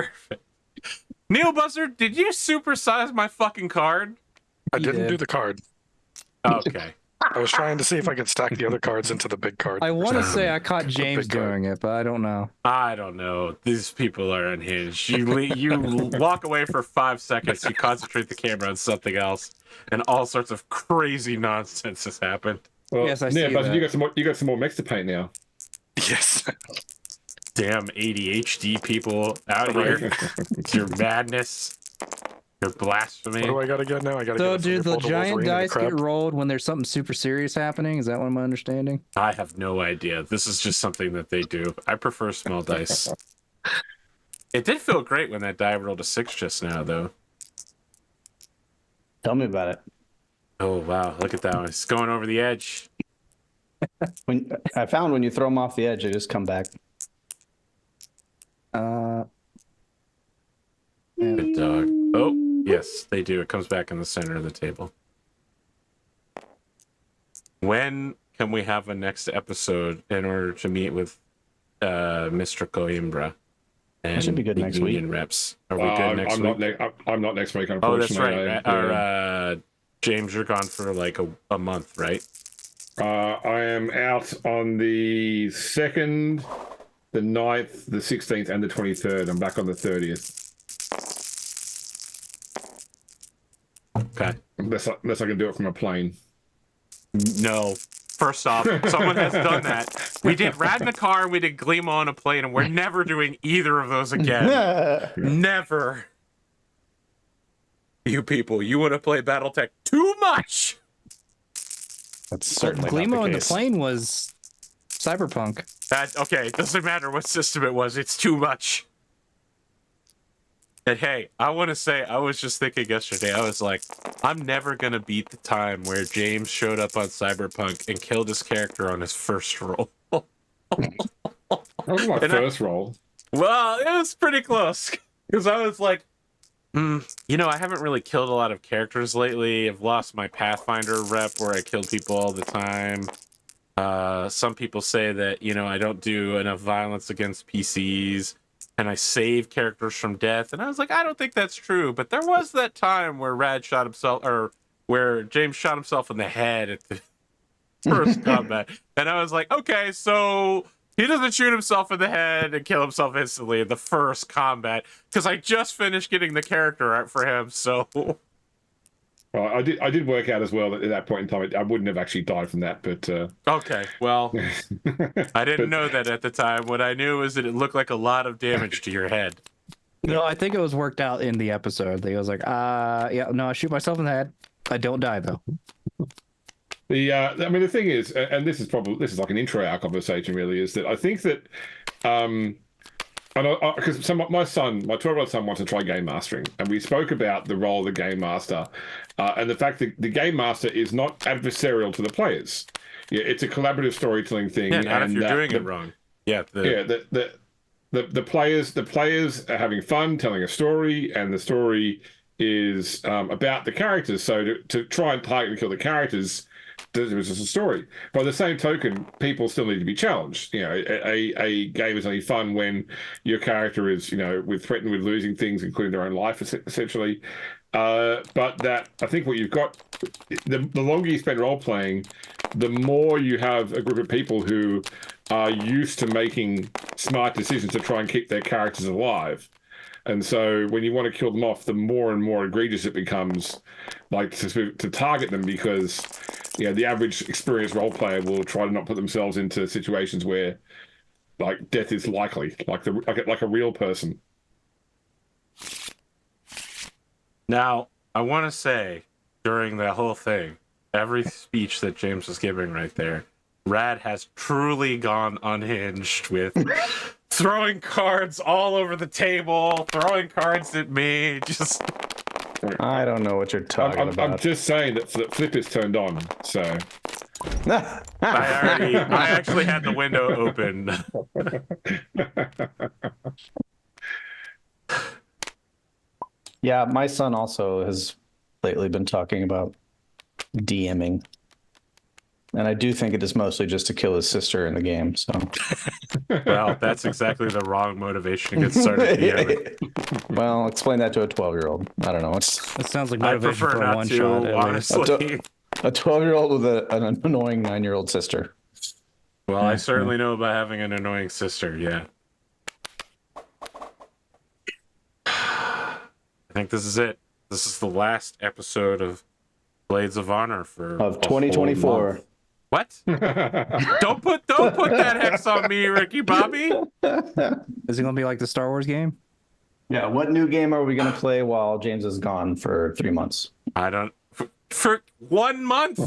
Neobuzzard, did you supersize my fucking card? I didn't do the card. Okay. I was trying to see if I could stack the other cards into the big card. I want to say I caught James doing it, but I don't know. I don't know. These people are unhinged. You walk away for 5 seconds, you concentrate the camera on something else, and all sorts of crazy nonsense has happened. Well, yes, I see but that. you got some more mechs to paint now. Yes. Damn ADHD people out here. It's your madness. Your blasphemy. What do I gotta get now? I gotta So, get do the giant Wolverine and dice the get crab. rolled when there's something super serious happening? Is that what I'm understanding? I have no idea. This is just something that they do. I prefer small dice. It did feel great when that die rolled a 6 just now, though. Tell me about it. Oh, wow. Look at that one. It's going over the edge. When you throw them off the edge, they just come back. Good dog. Oh, yes, they do. It comes back in the center of the table. When can we have a next episode in order to meet with Mr. Coimbra and That should be good next week. union reps? Are we good next week? I'm not next week, Oh, that's unfortunately. right. Our, James, you're gone for like a month, right? I am out on the 2nd, the 9th, the 16th, and the 23rd. I'm back on the 30th. Okay. Unless I can do it from a plane. No. First off, someone has done that. We did Rad in a car, we did Gleam on a plane, and we're never doing either of those again. Never. You people, you want to play Battletech too much. That's certainly Gleamo not in the the case. plane was Cyberpunk. Okay, it doesn't matter what system it was, it's too much. And hey, I want to say, I was just thinking yesterday, I was like, I'm never going to beat the time where James showed up on Cyberpunk and killed his character on his first roll. That was my first roll. Well, it was pretty close. Because I was like, you know, I haven't really killed a lot of characters lately. I've lost my Pathfinder rep where I killed people all the time. Some people say that, you know, I don't do enough violence against PCs. And I save characters from death. And I was like, I don't think that's true. But there was that time where where James shot himself in the head at the first combat. And I was like, okay, so he doesn't shoot himself in the head and kill himself instantly in the first combat. Because I just finished getting the character out for him, so... Well, I did work out as well that at that point in time, I wouldn't have actually died from that, but... Okay, well, I didn't know that at the time. What I knew is that it looked like a lot of damage to your head. No, I think it was worked out in the episode. He was like, yeah, no, I shoot myself in the head. I don't die, though. I mean, the thing is, and this is like an intro to our conversation, really, is that I think that... because my 12-year-old son wants to try game mastering, and we spoke about the role of the game master, and the fact that the game master is not adversarial to the players. Yeah, it's a collaborative storytelling thing. Yeah, not and if you're doing it wrong. Yeah, the players are having fun telling a story, and the story is about the characters. So to try and target and kill the characters, there's just a story. By the same token, people still need to be challenged. You know, a game is only fun when your character is, you know, threatened with losing things, including their own life, essentially. But that, I think what you've got, the longer you spend role playing, the more you have a group of people who are used to making smart decisions to try and keep their characters alive. And so when you want to kill them off, the more and more egregious it becomes, like to target them, because you know the average experienced role player will try to not put themselves into situations where like death is likely, like a real person. Now, I want to say during that whole thing, every speech that James was giving right there, Rad has truly gone unhinged with throwing cards all over the table, throwing cards at me, just... I don't know what you're talking about. I'm just saying that Flip is turned on, so... I actually had the window open. Yeah, my son also has lately been talking about DMing. And I do think it is mostly just to kill his sister in the game, so... Well, that's exactly the wrong motivation to get started DMing. Well, explain that to a 12-year-old. I don't know. That sounds like I motivation prefer for a not one-shot. to, At least. honestly. A 12-year-old with an annoying 9-year-old sister. Well, I certainly know about having an annoying sister, yeah. I think this is it. This is the last episode of Blades of Honor for Of 2024. What? Don't put that hex on me, Ricky Bobby. Is it going to be like the Star Wars game? Yeah, what new game are we going to play while James is gone for 3 months? I don't... For 1 month?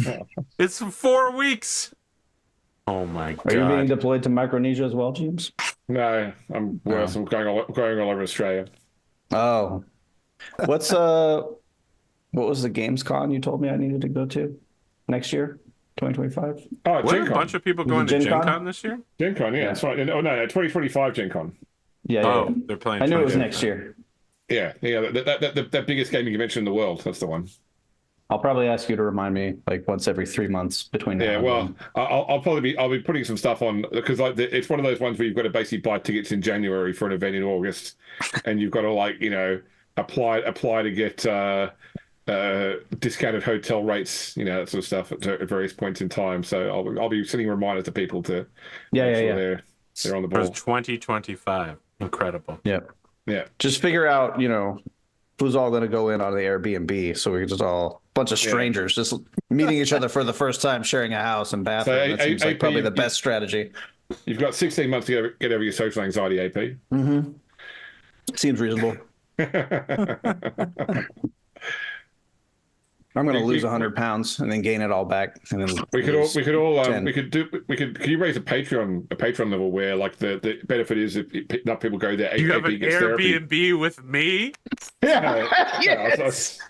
It's 4 weeks. Oh my god. Are you being deployed to Micronesia as well, James? No, I'm worse. I'm going all over Australia. Oh. What was the Gamescom you told me I needed to go to next year? 2025? Oh, What, Gen a Con. bunch of people going to Gen Con this year? Gen Con, yeah, that's right. Oh, no, 2025 Gen Con. Yeah, Oh, they're playing. I knew it was 20. next year. Yeah, that biggest gaming convention in the world. That's the one. I'll probably ask you to remind me like once every 3 months between now Yeah, and well, then. I'll be putting some stuff on, because like it's one of those ones where you've got to basically buy tickets in January for an event in August, and you've got to, like, you know, apply to get discounted hotel rates, you know, that sort of stuff at various points in time. So I'll be sending reminders to people to make sure they're on the It was ball. 2025. Incredible. Yep. Yeah. Just figure out, you know, who's all going to go in on the Airbnb, so we just all bunch of strangers just meeting each other for the first time, sharing a house and bathroom. So, that seems like AP, probably the best strategy. You've got 16 months to get over your social anxiety, AP. Mm-hmm. Seems reasonable. I'm going to lose 100 pounds and then gain it all back. And then Could you raise a Patreon level where like the benefit is if enough people go there, You AP have an gets Airbnb therapy. with me? Yes.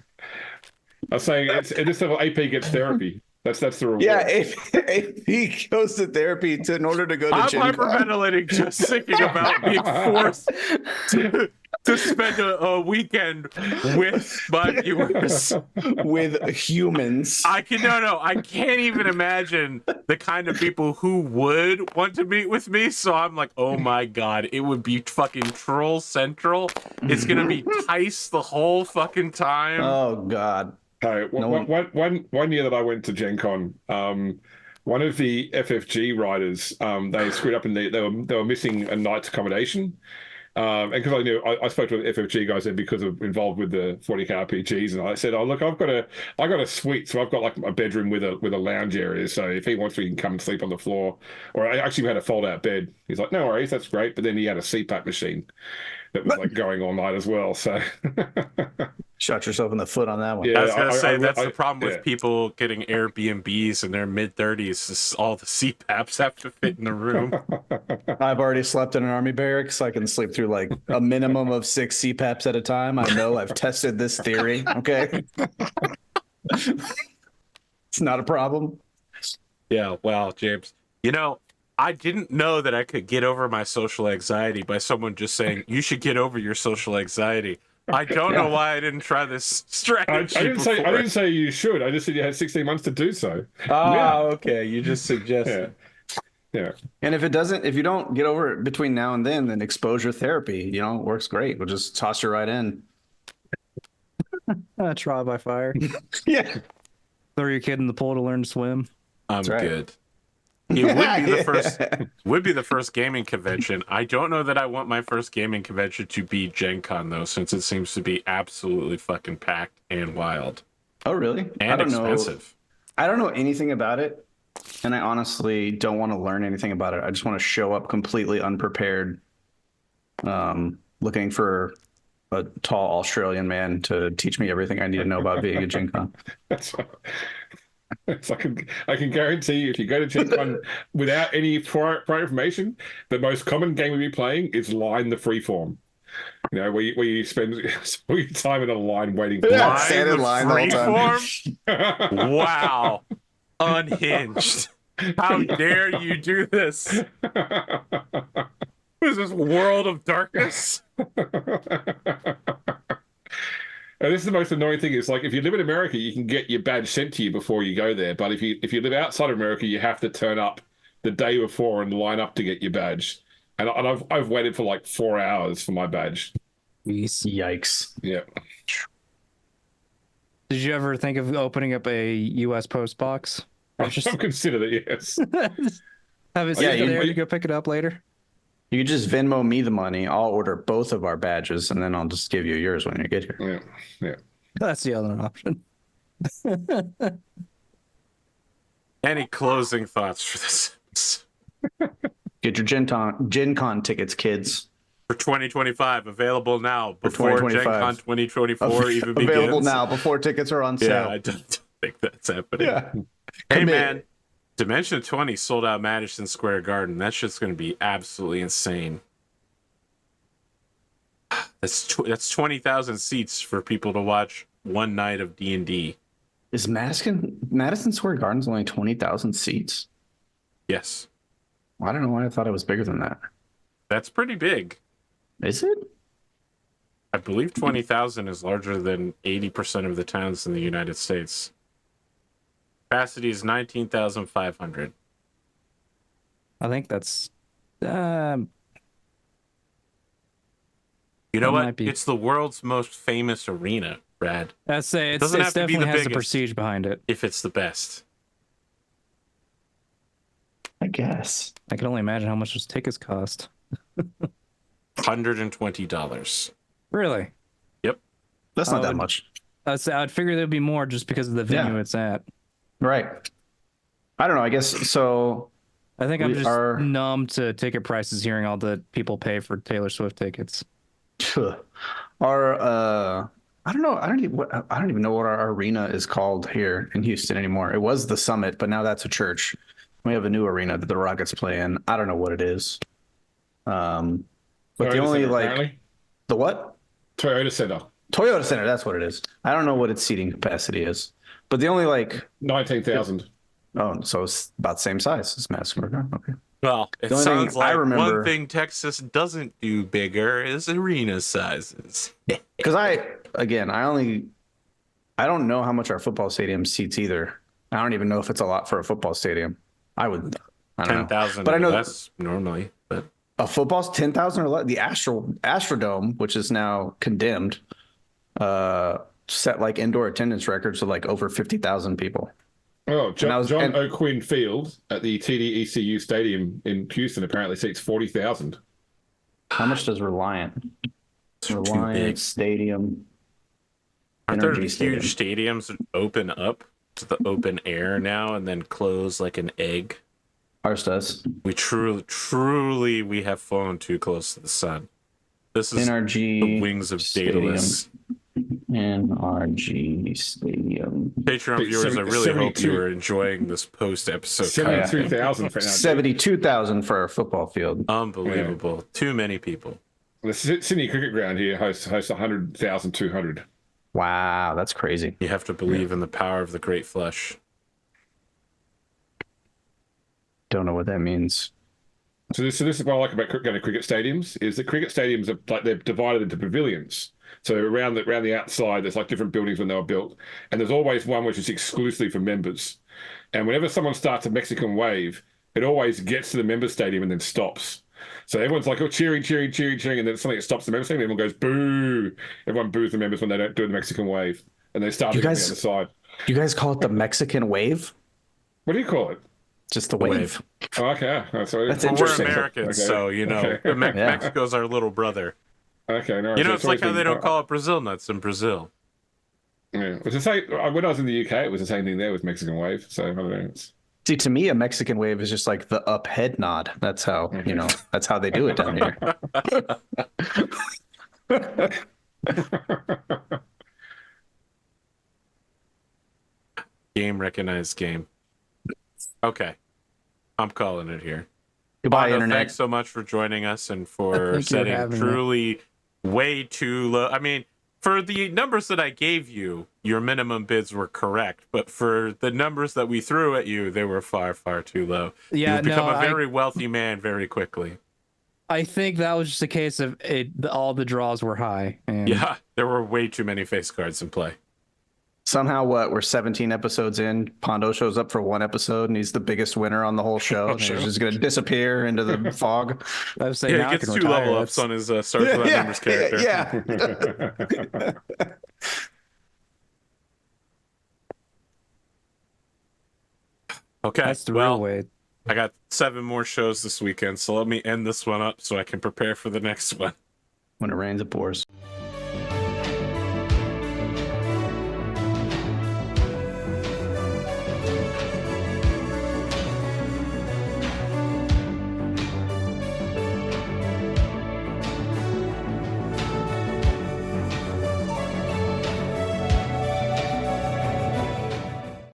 I was saying at this level, AP gets therapy. That's the reward. Yeah, AP goes to therapy in order to go to I'm Gen Con. hyperventilating just thinking about being forced to spend a weekend with my viewers. With humans. I can't even imagine the kind of people who would want to meet with me. So I'm like, oh my God, it would be fucking troll central. It's going to be Tice the whole fucking time. Oh God. One year that I went to Gen Con, one of the FFG riders, they screwed up and they were missing a night's accommodation. And because I knew I spoke to the FFG guys then because of involved with the 40k RPGs, and I said, "Oh look, I got a suite, so I've got like a bedroom with a lounge area. So if he wants, we can come and sleep on the floor." Or I actually had a fold out bed. He's like, "No worries, that's great." But then he had a CPAP machine that was like going all night as well. So shot yourself in the foot on that one. I was gonna say that's the problem with people getting Airbnbs in their mid-30s. Is all the CPAPs have to fit in the room. I've already slept in an army barracks. I can sleep through like a minimum of 6 CPAPs at a time. I know I've tested this theory. Okay. It's not a problem. Yeah, well, James, I didn't know that I could get over my social anxiety by someone just saying, you should get over your social anxiety. I don't know why I didn't try this strategy. I didn't say you should. I just said you had 16 months to do so. Okay. You just suggested. Yeah. And if you don't get over it between now and then exposure therapy, it works great. We'll just toss you right in. Trial by fire. Yeah. Throw your kid in the pool to learn to swim. I'm good. It would be the first gaming convention. I don't know that I want my first gaming convention to be Gen Con though, since it seems to be absolutely fucking packed and wild. Oh really? And expensive. I don't know anything about it, and I honestly don't want to learn anything about it. I just want to show up completely unprepared, looking for a tall Australian man to teach me everything I need to know about being a Gen Con. So I can guarantee you, if you go to Gen Con without any prior information, the most common game we'll be playing is Line the Freeform. Where you spend all your time in a line waiting for stand in line the whole time. Wow. Unhinged. How dare you do this? What is this, World of Darkness? And this is the most annoying thing. Is like if you live in America, you can get your badge sent to you before you go there. But if you live outside of America, you have to turn up the day before and line up to get your badge. And I've waited for like 4 hours for my badge. Yikes! Yeah. Did you ever think of opening up a U.S. post box? I've considered it. Yes. Have it sit there to go pick it up later. You could just Venmo me the money. I'll order both of our badges, and then I'll just give you yours when you get here. Yeah. That's the other option. Any closing thoughts for this? Get your Gen Con tickets, kids. For 2025, available now before Gen Con 2024 even begins. Available now before tickets are on sale. Yeah, I don't think that's happening. Yeah. Hey, man. Dimension 20 sold out Madison Square Garden. That shit's going to be absolutely insane. That's 20,000 seats for people to watch one night of D&D. Is Madison Square Garden's only 20,000 seats? Yes. I don't know why I thought it was bigger than that. That's pretty big. Is it? I believe 20,000 is larger than 80% of the towns in the United States. Capacity is 19,500. I think that's. You know what? It's the world's most famous arena, Brad. I'd say it doesn't have to be definitely the has the biggest prestige behind it. if it's the best. I guess. I can only imagine how much those tickets cost. $120. Really? Yep. That's not that much. I'd figure there'd be more just because of the venue it's at. Right. I don't know. I guess so. I think I'm just numb to ticket prices, hearing all the people pay for Taylor Swift tickets. I don't know. I don't even know what our arena is called here in Houston anymore. It was the Summit, but now that's a church. We have a new arena that the Rockets play in. I don't know what it is. But Toyota the only Center, apparently. the what? Toyota Center. Toyota Center. That's what it is. I don't know what its seating capacity is, but the only 19,000. Oh, so it's about the same size as Madison Square Garden. Okay. Well, it sounds like one thing Texas doesn't do bigger is arena sizes. Because I don't know how much our football stadium seats either. I don't even know if it's a lot for a football stadium. I don't know. 10,000, but I know that's normally. But a football's 10,000 or less. The Astrodome, which is now condemned, set like indoor attendance records of like over 50,000 people. Oh, John O'Quinn Field at the TD-ECU Stadium in Houston apparently seats 40,000. How much does Reliant Stadium? Aren't there huge stadiums that open up to the open air now and then close like an egg? Ours does. We truly we have flown too close to the sun. This is NRG the wings of Daedalus. NRG Stadium. Patreon viewers, I really hope you are enjoying this post-episode. 72,000 for now. 72,000 for our football field. Unbelievable. Yeah. Too many people. The Sydney Cricket Ground here hosts 100,200. Wow, that's crazy. You have to believe in the power of the great flesh. Don't know what that means. So this is what I like about going to cricket stadiums, is that cricket stadiums are like they're divided into pavilions. So around the outside, there's like different buildings when they were built, and there's always one which is exclusively for members. And whenever someone starts a Mexican wave, it always gets to the member stadium and then stops. So everyone's like, oh, cheering, and then something stops the member stadium. Everyone goes boo. Everyone boos the members when they don't do the Mexican wave, and they start on the other side. You guys call it the Mexican wave? What do you call it? Just the wave. Oh, okay, that's interesting. We're Americans, so Mexico's our little brother. Okay, no. It's like how they don't call it Brazil nuts in Brazil. Yeah, it was the same. When I was in the UK, it was the same thing there with Mexican wave. So I don't know. See, to me, a Mexican wave is just like the up head nod. That's how that's how they do it down here. Game recognized game. Okay, I'm calling it here. Goodbye, Internet. Thanks so much for joining us and for setting truly way too low. I mean, for the numbers that I gave you, your minimum bids were correct, but for the numbers that we threw at you, they were far, far too low. Yeah, You've become a very wealthy man very quickly. I think that was just a case of all the draws were high. And yeah, there were way too many face cards in play. Somehow, we're 17 episodes in. Pondo shows up for one episode, and he's the biggest winner on the whole show. And he's just going to disappear into the fog. I was saying, he gets 2 level ups on his starts with that numbers character. Yeah. Okay, that's the real way. I got 7 more shows this weekend, so let me end this one up so I can prepare for the next one. When it rains, it pours.